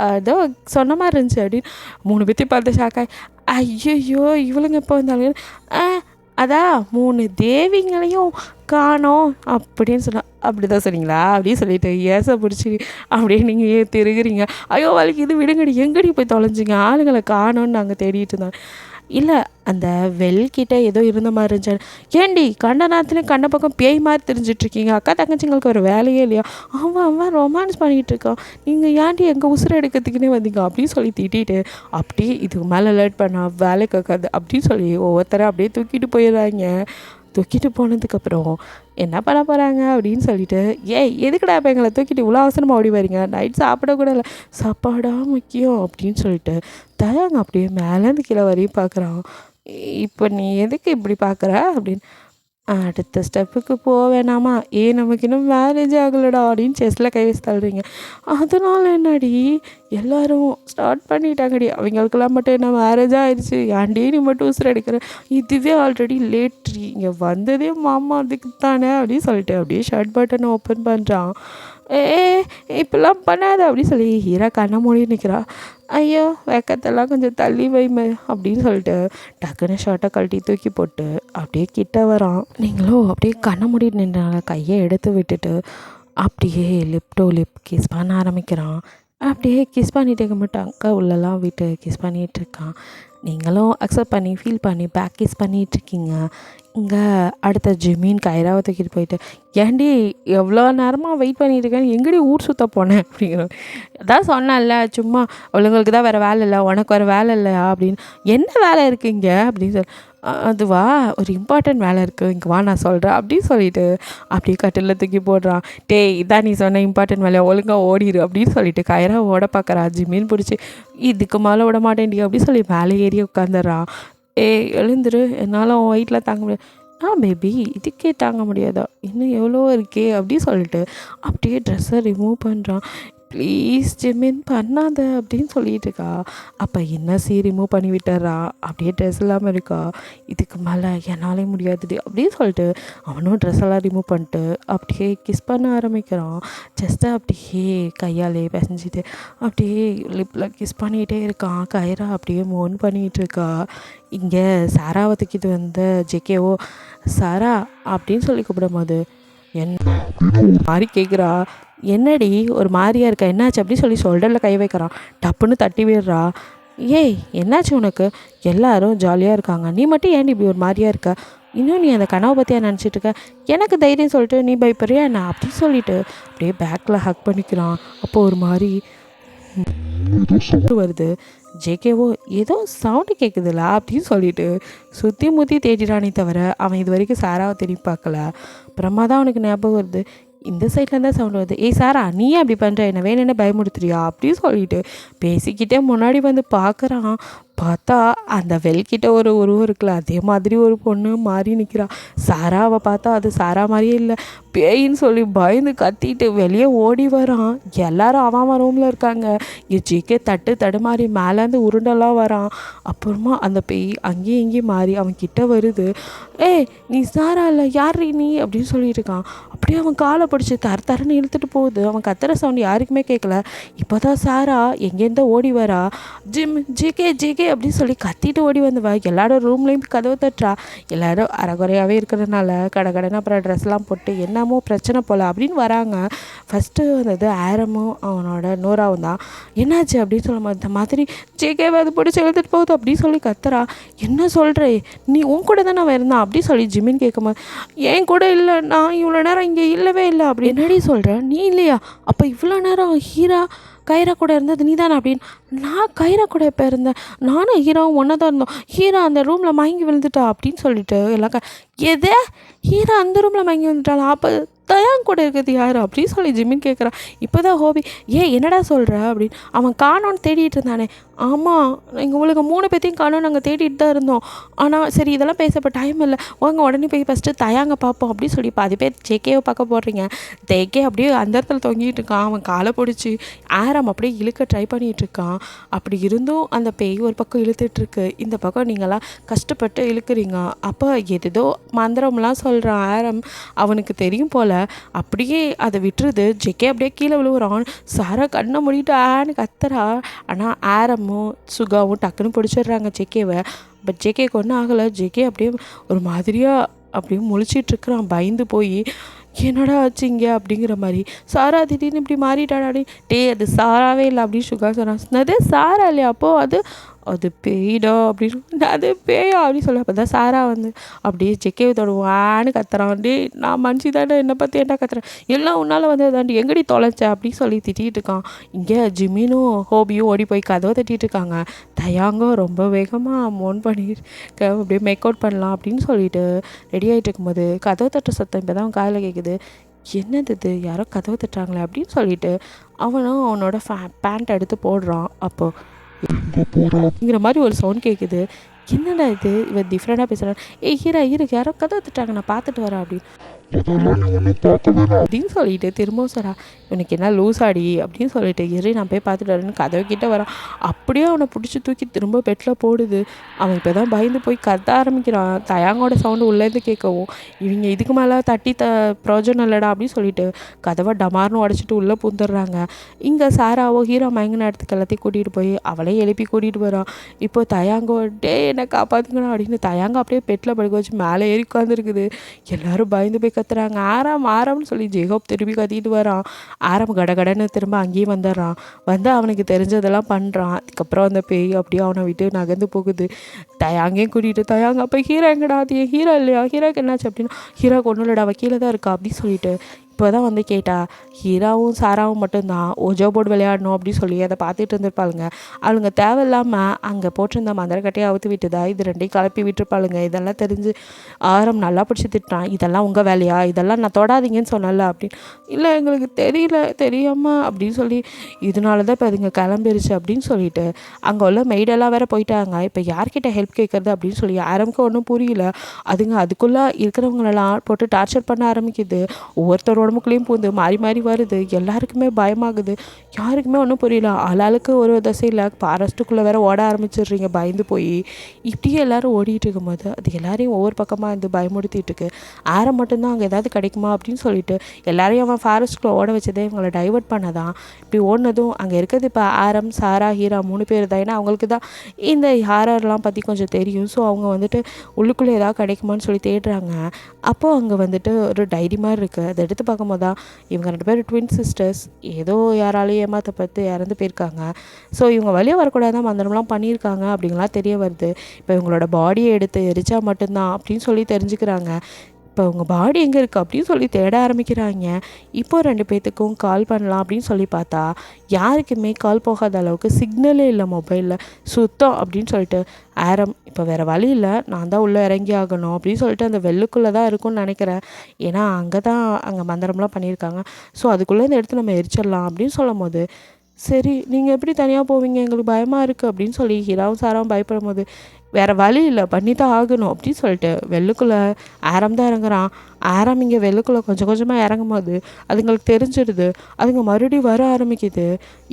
அதோ சொன்ன மாதிரி இருந்துச்சு அப்படின்னு 3 பேர்த்தையும் பார்த்து ஷாக்காய். ஐயோ இவளுங்க எப்போ வந்தாலும் அதான் 3 தேவிங்களையும் காணோம் அப்படின்னு சொன்னால் அப்படி தான் சொன்னீங்களா அப்படின்னு சொல்லிட்டு ஏச பிடிச்சி அப்படியே நீங்கள் திருகுறீங்க. ஐயோ வலிக்கு இது விடுங்கடி, எங்கடி போய் தொலைஞ்சிங்க, ஆளுங்களை காணோன்னு நாங்கள் தேடிட்டு இருந்தோம். இல்லை அந்த வெல்கிட்ட ஏதோ இருந்த மாதிரி இருந்துச்சு. ஏண்டி கண்ட நேரத்துலேயும் கண்ட பக்கம் பேய் மாதிரி தெரிஞ்சிட்ருக்கீங்க, அக்கா தங்கச்சிங்களுக்கு ஒரு வேலையே இல்லையா, அவன் ரொமான்ஸ் பண்ணிகிட்டு இருக்கான், நீங்கள் ஏன்டி எங்கள் உசுரை எடுக்கிறதுக்குன்னே வந்தீங்க அப்படின்னு சொல்லி திட்டிட்டு அப்படியே இதுக்கு மேலே லேட் பண்ணா வேலை கேட்காது அப்படின்னு சொல்லி ஒவ்வொருத்தரை அப்படியே தூக்கிட்டு போயிடுறாங்க. தூக்கிட்டு போனதுக்கப்புறம் என்ன பண்ண போகிறாங்க அப்படின்னு சொல்லிட்டு, ஏய் எதுக்குடா இப்போ எங்களை தூக்கிட்டு இவ்வளோ அவசரமாக ஓடி வரீங்க, நைட் சாப்பிடக்கூட இல்லை, சாப்பாடாக முக்கியம் அப்படின்னு சொல்லிட்டு தயாங்க அப்படியே மேலேருந்து கீழே வரையும் பார்க்குறான். இப்போ நீ எதுக்கு இப்படி பார்க்குற அப்படின்னு. அடுத்த ஸ்டெப்புக்கு போக வேணாமா, நமக்கு இன்னும் மேரேஜ் ஆகலடா அப்படின்னு செஸ்ஸில் கை வச்சு தள்ளுறீங்க. அதனால என்னடி எல்லோரும் ஸ்டார்ட் பண்ணிட்டாங்கடி, அவங்களுக்கெல்லாம் மட்டும் என்ன மேரேஜ் ஆகிடுச்சு, ஏன்டி நீ மட்டும் உசுரை எடுக்கிற, இதுவே ஆல்ரெடி லேட்ரி, இங்கே வந்ததே மாமா அதுக்கு தானே அப்படின்னு சொல்லிட்டு அப்படியே ஷர்ட் பட்டனை ஓப்பன் பண்ணுறான். இப்பெல்லாம் பண்ணாத அப்படின்னு சொல்லி ஹீரா கண்ணை மூடி நிற்கிறா. ஐயோ வெக்கத்தெல்லாம் கொஞ்சம் தள்ளி வைமே அப்படின்னு சொல்லிட்டு டக்குன்னு ஷர்ட்டை கழட்டி தூக்கி போட்டு அப்படியே கிட்ட வரான். நீங்களும் அப்படியே கண்ணை மூடி நின்றாங்க, கையை எடுத்து விட்டுட்டு அப்படியே லிப் டு லிப் கிஸ் பண்ண ஆரம்பிக்கிறான். அப்படியே கிஸ் பண்ணிட்டு இருக்க மாட்டான், அக்கா உள்ளெல்லாம் விட்டு கிஸ் பண்ணிகிட்ருக்கான். நீங்களும் அக்செப்ட் பண்ணி ஃபீல் பண்ணி பேக் கிஸ் பண்ணிகிட்ருக்கீங்க. இங்கே அடுத்த ஜிமின் கைராவை தூக்கிட்டு போயிட்டு, ஏன்டி எவ்வளோ நேரமாக வெயிட் பண்ணிட்டுருக்கேன், எங்கடி ஊர் சுற்ற போனேன் அப்படிங்கிற. அதான் சொன்னேன்ல சும்மா அவளுங்களுக்கு தான் வேறு வேலை இல்லை, உனக்கு வேறு வேலை இல்லையா அப்படின்னு. என்ன வேலை இருக்குங்க அப்படின்னு சொல்லி, அதுவா ஒரு இம்பார்ட்டன்ட் வேலை இருக்குது, இங்கே வா நான் சொல்கிறேன் அப்படின்னு சொல்லிட்டு அப்படியே கட்டிலில் தூக்கி போடுறான். டேய் இதான் நீ சொன்ன இம்பார்ட்டன்ட் வேலையை, ஒழுங்காக ஓடிடு அப்படின்னு சொல்லிட்டு கைரா ஓட பார்க்குறா. ஜிமின் பிடிச்சி இதுக்கு மேலே விட மாட்டேன்டி அப்படின்னு சொல்லி மேலே ஏறி உட்காந்துடுறான். எழுந்துரு, என்னால் உன் வெயிட்டில் தாங்க முடியாது. மேபி இதுக்கே தாங்க முடியாதா, இன்னும் எவ்வளோ இருக்கே அப்படின்னு சொல்லிட்டு அப்படியே ட்ரெஸ்ஸை ரிமூவ் பண்ணுறான். ப்ளீஸ் ஜிமின் பண்ணாத அப்படின்னு சொல்லிட்டு இருக்கா. அப்போ என்ன ரிமூவ் பண்ணி விட்டுறா, அப்படியே ட்ரெஸ் இல்லாமல் இருக்கா. இதுக்கு மேலே என்னாலே முடியாதுடி அப்படின்னு சொல்லிட்டு அவனும் ட்ரெஸ் எல்லாம் ரிமூவ் பண்ணிட்டு அப்படியே கிஸ் பண்ண ஆரம்பிக்கிறான். ஜஸ்ட்டு அப்படியே கையாலே பிசைஞ்சிட்டு அப்படியே லிப்பில் கிஸ் பண்ணிகிட்டே இருக்கான். கைரா அப்படியே மோன் பண்ணிகிட்டு இருக்கா. இங்கே சாராவை தூக்கிட்டு வந்த ஜேகேவோ சாரா அப்படின்னு சொல்லி கூப்பிடும் என்ன மாதிரி கேட்குறா. என்னடி ஒரு மாதிரியா இருக்கா, என்னாச்சு அப்படி சொல்லி ஷோல்டரில் கை வைக்கிறான். டப்புன்னு தட்டி விடுறா. ஏய் என்னாச்சு உனக்கு, எல்லாரும் ஜாலியாக இருக்காங்க, நீ மட்டும் ஏன் இப்படி ஒரு மாதிரியா இருக்க, இன்னும் நீ அந்த கனவை பற்றியா நினச்சிட்டு இருக்க, எனக்கு தைரியம் சொல்லிட்டு நீ பயப்படுறியா என்ன அப்படின்னு சொல்லிட்டு அப்படியே பேக்கில் ஹக் பண்ணிக்கிறான். அப்போது ஒரு மாதிரி வருது. ஜேகேவோ ஏதோ சவுண்டு கேட்குதுல்ல அப்படின்னு சொல்லிட்டு சுற்றி முற்றி தேடிடானே தவிர அவன் இது வரைக்கும் சாராவை திரும்பி பார்க்கல. அப்புறமா தான் அவனுக்கு ஞாபகம் வருது, இந்த சைட்லேருந்து தான் சவுண்ட் வருது. ஏய் சாரா நீ அப்படி பண்ணுற, என்ன வேணும்னு பயமுடுத்துறியா அப்படின்னு சொல்லிட்டு பேசிக்கிட்டே முன்னாடி வந்து பார்க்குறான். பார்த்தா அந்த வெல்கிட்ட ஒரு உருவம் இருக்குல்ல, அதே மாதிரி ஒரு பொண்ணு மாறி நிற்கிறா. சாராவை பார்த்தா அது சாரா மாதிரியே இல்லை, பேயின்னு சொல்லி பயந்து கத்திட்டு வெளியே ஓடி வரான். எல்லாரும் அவன் ரூமில் இருக்காங்க. ஜிகே தடுமாறி மேலேருந்து உருண்டெல்லாம் வரான். அப்புறமா அந்த பேய் அங்கேயும் இங்கேயும் மாறி அவன் கிட்ட வருது. நீ சாரா இல்லை, யார் நீ அப்படின்னு சொல்லிட்டு இருக்கான். அப்படியே அவன் காலை பிடிச்சி தரன்னு இழுத்துட்டு போகுது. அவன் கத்துற சவுண்ட் யாருக்குமே கேட்கல. இப்போ தான் சாரா எங்கேருந்தோ ஓடி வரா. ஜிகே ஜிகே அப்படின்னு சொல்லி கத்திட்டு ஓடி வந்துவா. எல்லாரும் ரூம்லேயும் கதவை தட்டுறா. எல்லோரும் அரைகுறையாகவே இருக்கிறதுனால கடைன்னு அப்புறம் ட்ரெஸ்லாம் போட்டு என்னமோ பிரச்சனை போல் அப்படின்னு வராங்க. ஃபஸ்ட்டு வந்தது ஆரமும் அவனோட நோராவும் தான். என்னாச்சு அப்படின்னு சொல்லும் போது இந்த மாதிரி ஜேகேவை அது பிடிச்சி எழுதிட்டு போகுது அப்படின்னு சொல்லி கத்துறா. என்ன சொல்கிறே, நீ உன் கூட தானே அவன் இருந்தான் அப்படின்னு சொல்லி ஜிமின் கேட்கும்போது, என் கூட இல்லை, நான் இவ்வளோ நேரம் இங்கே இல்லவே இல்லை அப்படி. என்னடி சொல்கிறேன், நீ இல்லையா, அப்போ இவ்வளோ நேரம் ஹீரா கைரா கூட இருந்தது நீ தானே அப்படின்னு. நான் கைரா கூட இப்போ இருந்தேன், நானும் ஹீராவும் ஒன்றா தான் இருந்தோம், ஹீரா அந்த ரூமில் மயங்கி விழுந்துட்டா அப்படின்னு சொல்லிட்டு எல்லாம் எதே ஹீரா அந்த ரூமில் மயங்கி விழுந்துட்டாளா, அப்போ தயாங் கூட இருக்கிறது யார் அப்படின்னு சொல்லி ஜிமின் கேட்குறான். இப்போ தான் ஹோபி என்னடா சொல்கிற அப்படின்னு. அவன் காணோன்னு தேடிட்டு இருந்தானே. ஆமாம், எங்கள் உங்களுக்கு 3 பேர்த்தையும் காணோன்னு நாங்கள் தேடிட்டு தான் இருந்தோம். ஆனால் சரி இதெல்லாம் பேசப்போ டைம் இல்லை, வாங்க உடனே போய் ஃபஸ்ட்டு தயாங்க பார்ப்போம் அப்படின்னு சொல்லி பாதி பேர் ஜேகேவை பார்க்க போடுறீங்க. ஜேகே அப்படியே அந்த இடத்துல தொங்கிட்டு இருக்கான். அவன் காலை பிடிச்சி ஆரம் அப்படியே இழுக்க ட்ரை பண்ணிகிட்ருக்கான். அப்படி இருந்தும் அந்த பேய் ஒரு பக்கம் இழுத்துட்ருக்கு, இந்த பக்கம் நீங்களாம் கஷ்டப்பட்டு இழுக்கிறீங்க. அப்போ ஏதோ மந்திரம்லாம் சொல்கிறான் ஆரம், அவனுக்கு தெரியும் போல். அப்படியே அதை விட்டுருது. ஜேகே அப்படியே கீழே விழுவுறான். சாரா கண்ணை மூடிட்டு ஆன்னு கத்துறா. ஆனால் ஆரமும் சுகாவும் டக்குன்னு பிடிச்சிடுறாங்க ஜேகேவை. பட் ஜேகேக்கு ஒன்றும் ஆகலை. ஜேகே அப்படியே ஒரு மாதிரியாக அப்படியே முழிச்சிட்ருக்குறான் பயந்து போய். என்னடா ஆச்சுங்க அப்படிங்கிற மாதிரி. சாரா திடீர்னு இப்படி மாறிட்டாடா அப்படி. அது சாராவே இல்லை அப்படின்னு சுகா சொன்னான். அது சாரா இல்லையா, அப்போது அது அது பேய்டா அப்படின்னு. அது பேயா அப்படின்னு சொல்லி அப்போ தான் சாரா வந்து அப்படியே ஜெக்கேவை தொடுவான்னு கத்துறான். டே நான் மனுஷி தானே, என்னை பற்றி என்ன கத்துறேன், எல்லாம் உன்னால் வந்து அதாண்டி எங்கடி தொலைச்ச அப்படின்னு சொல்லி திட்டிகிட்டு இருக்கான். இங்கே ஜிமினும் ஹோபியும் ஓடி போய் கதவை தட்டிகிட்டு இருக்காங்க. தயாங்கோ ரொம்ப வேகமாக மோன் பண்ணிட்டு அப்படியே மேக் அவுட் பண்ணலாம் அப்படின்னு சொல்லிட்டு ரெடி ஆகிட்டு இருக்கும்போது கதவை தட்டுற சத்தம் இப்போ தான் காதில் கேட்குது. என்னது இது, யாரோ கதவை தட்டுறாங்களே அப்படின்னு சொல்லிட்டு அவனும் அவனோட பேண்ட் எடுத்து போடுறான். அப்போங்கிற மாதிரி ஒரு சவுண்ட் கேட்குது. என்னடா இது, இவன் டிஃப்ரெண்டாக பேசுகிறான். ஏய் ஹீரா இருக்கு, யாரோ கதவை தட்டுறாங்க, நான் பார்த்துட்டு வரேன் அப்படின்னு சொல்லிட்டு திரும்பவும் சொல்கிறா. இவனுக்கு என்ன லூசாடி அப்படின்னு சொல்லிட்டு இரு நான் போய் பார்த்துட்டு வரேன்னு கதவை கிட்டே வரான். அப்படியே அவனை பிடிச்சி தூக்கி திரும்ப பெட்டில் போடுது. அவன் இப்போ தான் பயந்து போய் கத்த ஆரம்பிக்கிறான். தயாங்கோட சவுண்டு உள்ளேருந்து கேட்கவும் இவங்க இதுக்கு மேலே தட்டி பிரயோஜனம் இல்லைடா அப்படின்னு சொல்லிட்டு கதவை டமார்னு உடச்சிட்டு உள்ளே பூந்துடுறாங்க. இங்கே சாராவோ ஹீரோ மயங்கின இடத்துக்கு எல்லாத்தையும் கூட்டிகிட்டு போய் அவளையும் எழுப்பி கூட்டிகிட்டு வரான். இப்போ தயாங்கோ டே என்னை காப்பாற்றுக்கணும் அப்படின்னு தயாங்க அப்படியே பெட்டில் படுக்க வச்சு மேலே ஏறி உட்காந்துருக்குது. எல்லோரும் பயந்து போய் கத்துறாங்க. ஆறாம்னு சொல்லி ஜேகோப் திரும்பி கத்திட்டு வரான். ஆரம் கடகடன்னு திரும்ப அங்கேயும் வந்துடுறான். வந்து அவனுக்கு தெரிஞ்சதெல்லாம் பண்ணுறான். அதுக்கப்புறம் அந்த பேய் அப்படியே அவனை விட்டு நகர்ந்து போகுது. தயாங்கையும் கூட்டிகிட்டு தயாங்க அப்போ ஹீரோ எங்கடா, அது ஹீரோ இல்லையா, ஹீரோக்கு என்னாச்சு அப்படின்னா ஹீரோ கொண்டு இல்லைடா, அவள் கீழே தான் இருக்கா அப்படின்னு சொல்லிட்டு இப்போ தான் வந்து கேட்டா. ஹீராவும் சாராவும் மட்டும்தான் ஓஜோ போர்டு விளையாடணும் அப்படின்னு சொல்லி அதை பார்த்துட்டு இருந்திருப்பாளுங்க. அவளுங்க தேவையில்லாமல் அங்கே போட்டிருந்த மந்திரக்கட்டையை அவுத்து விட்டுதா இது ரெண்டையும் கலப்பி விட்டுருப்பாளுங்க. இதெல்லாம் தெரிஞ்சு ஆரம் நல்லா பிடிச்சி திட்டுறான். இதெல்லாம் உங்கள் வேலையா, இதெல்லாம் நான் தொடாதீங்கன்னு சொன்னல அப்படின்னு. இல்லை எங்களுக்கு தெரியல தெரியாமல் அப்படின்னு சொல்லி இதனால தான் இப்போ அதுங்க கிளம்பிருச்சு அப்படின்னு சொல்லிட்டு அங்கே உள்ள மெய்டெல்லாம் வேறு போயிட்டாங்க. இப்போ யார்கிட்ட ஹெல்ப் கேட்குறது அப்படின்னு சொல்லி ஆரம்க்கு ஒன்றும் புரியல. அதுங்க அதுக்குள்ளே இருக்கிறவங்களெல்லாம் போட்டு டார்ச்சர் பண்ண ஆரம்பிக்குது. ஒவ்வொருத்தரோட உடம்புக்குள்ளேயும் பூந்து மாறி மாறி வருது. எல்லாருக்குமே பயமாகுது. யாருக்குமே ஒன்றும் புரியல. ஆளாளுக்கு ஒரு திசையில் ஃபாரஸ்ட்டுக்குள்ளே வேற ஓட ஆரம்பிச்சிடுறீங்க பயந்து போய். இப்படியே எல்லோரும் ஓடிட்டு இருக்கும்போது அது எல்லாரையும் ஒவ்வொரு பக்கமாக இருந்து பயமுடுத்திட்டு இருக்கு. ஆரம் மட்டும்தான் அங்கே ஏதாவது கிடைக்குமா அப்படின்னு சொல்லிட்டு எல்லாரையும் அவன் ஃபாரஸ்ட்டுக்குள்ளே ஓட வச்சதே இவங்களை டைவர்ட் பண்ணதான். இப்படி ஓடினதும் அங்கே இருக்கிறது இப்போ ஆரம் சாரா ஹீரா 3 பேர் தான். ஏன்னா அவங்களுக்கு தான் இந்த ஹாரர்லாம் பற்றி கொஞ்சம் தெரியும். ஸோ அவங்க வந்துட்டு உள்ளுக்குள்ளே ஏதாவது கிடைக்குமான்னு சொல்லி தேடுறாங்க. அப்போது அங்கே வந்துட்டு ஒரு டைரி மாதிரி இருக்குது. அதை எடுத்து பார்க்கும்போது தான் இவங்க 2 பேரும் ட்வின் சிஸ்டர்ஸ் ஏதோ யாராலையும் ஏமாற்றப்பட்டு இறந்து போயிருக்காங்க. ஸோ இவங்க வழியாக வரக்கூடாதான் மந்திரம்லாம் பண்ணியிருக்காங்க அப்படிங்கலாம் தெரிய வருது. இப்போ இவங்களோட பாடியை எடுத்து எரிச்சா மட்டும்தான் அப்படின்னு சொல்லி தெரிஞ்சுக்கிறாங்க. இப்போ உங்கள் பாடி எங்கே இருக்குது அப்படின்னு சொல்லி தேட ஆரம்பிக்கிறாங்க. இப்போ 2 பேர்த்துக்கும் கால் பண்ணலாம் அப்படின்னு சொல்லி பார்த்தா யாருக்குமே கால் போகாத அளவுக்கு சிக்னலே இல்லை மொபைலில் சுத்தம் அப்படின்னு சொல்லிட்டு ஆரம் இப்போ வேறு வழி இல்லை, நான் தான் உள்ளே இறங்கி ஆகணும் அப்படின்னு சொல்லிட்டு அந்த வெள்ளுக்குள்ளே தான் இருக்கும்னு நினைக்கிறேன். ஏன்னா அங்கே மந்திரம்லாம் பண்ணியிருக்காங்க. ஸோ அதுக்குள்ளே இந்த எடுத்து நம்ம எரிச்சிடலாம் அப்படின்னு சொல்லும் போது சரி நீங்கள் எப்படி தனியாக போவீங்க, எங்களுக்கு பயமாக இருக்குது அப்படின்னு சொல்லி ஹீராவும் சாராவும் பயப்படும் போது வேறு வழி இல்லை பண்ணி தான் ஆகணும் அப்படின்னு சொல்லிட்டு வெள்ளுக்குள்ளே ஆரம் தான் இறங்குறான். ஆரம் இங்கே வெள்ளுக்குள்ளே கொஞ்சம் கொஞ்சமாக இறங்கும் போது அதுங்களுக்கு தெரிஞ்சிடுது. அதுங்க மறுபடியும் வர ஆரம்பிக்குது.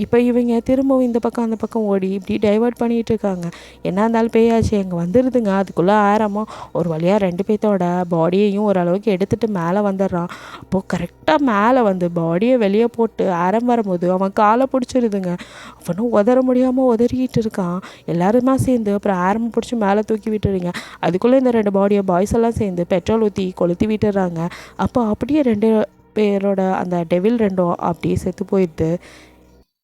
இப்போ இவங்க திரும்பவும் இந்த பக்கம் அந்த பக்கம் ஓடி இப்படி டைவர்ட் பண்ணிகிட்டு இருக்காங்க. என்ன இருந்தாலும் பேயாச்சு எங்கே வந்துடுதுங்க. அதுக்குள்ளே ஆரமும் ஒரு வழியாக 2 பேர்த்தோட பாடியையும் ஓரளவுக்கு எடுத்துகிட்டு மேலே வந்துடுறான். அப்போது கரெக்டாக மேலே வந்து பாடியை வெளியே போட்டு ஆரம் வரும்போது அவன் காலை பிடிச்சிருதுங்க. அவனும் உதற முடியாமல் உதறிக்கிட்டு இருக்கான். எல்லாருமா சேர்ந்து அப்புறம் ஆரம்பம் பிடிச்சி மேலே தூக்கி விட்டுறீங்க. அதுக்குள்ளே இந்த 2 பாடியை பாய்ஸ் எல்லாம் சேர்ந்து பெட்ரோல் ஊற்றி கொளுத்தி விட்டுறாங்க. அப்போ அப்படியே 2 பேரோட அந்த டெவில் 2 அப்படியே செத்து போயிடுது.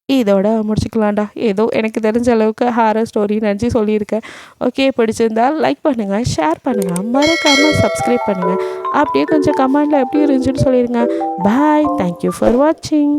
இதோட முடிச்சுக்கலாம்டா. ஏதோ எனக்கு தெரிஞ்ச அளவுக்கு ஹாரர் ஸ்டோரி நினச்சி சொல்லியிருக்கேன். ஓகே, பிடிச்சிருந்தால் லைக் பண்ணுங்கள், ஷேர் பண்ணுங்கள், மறக்காமல் சப்ஸ்கிரைப் பண்ணுங்கள். அப்படியே கொஞ்சம் கமெண்டில் எப்படி இருந்துச்சுன்னு சொல்லிடுங்க. பாய், தேங்க்யூ ஃபார் வாட்சிங்.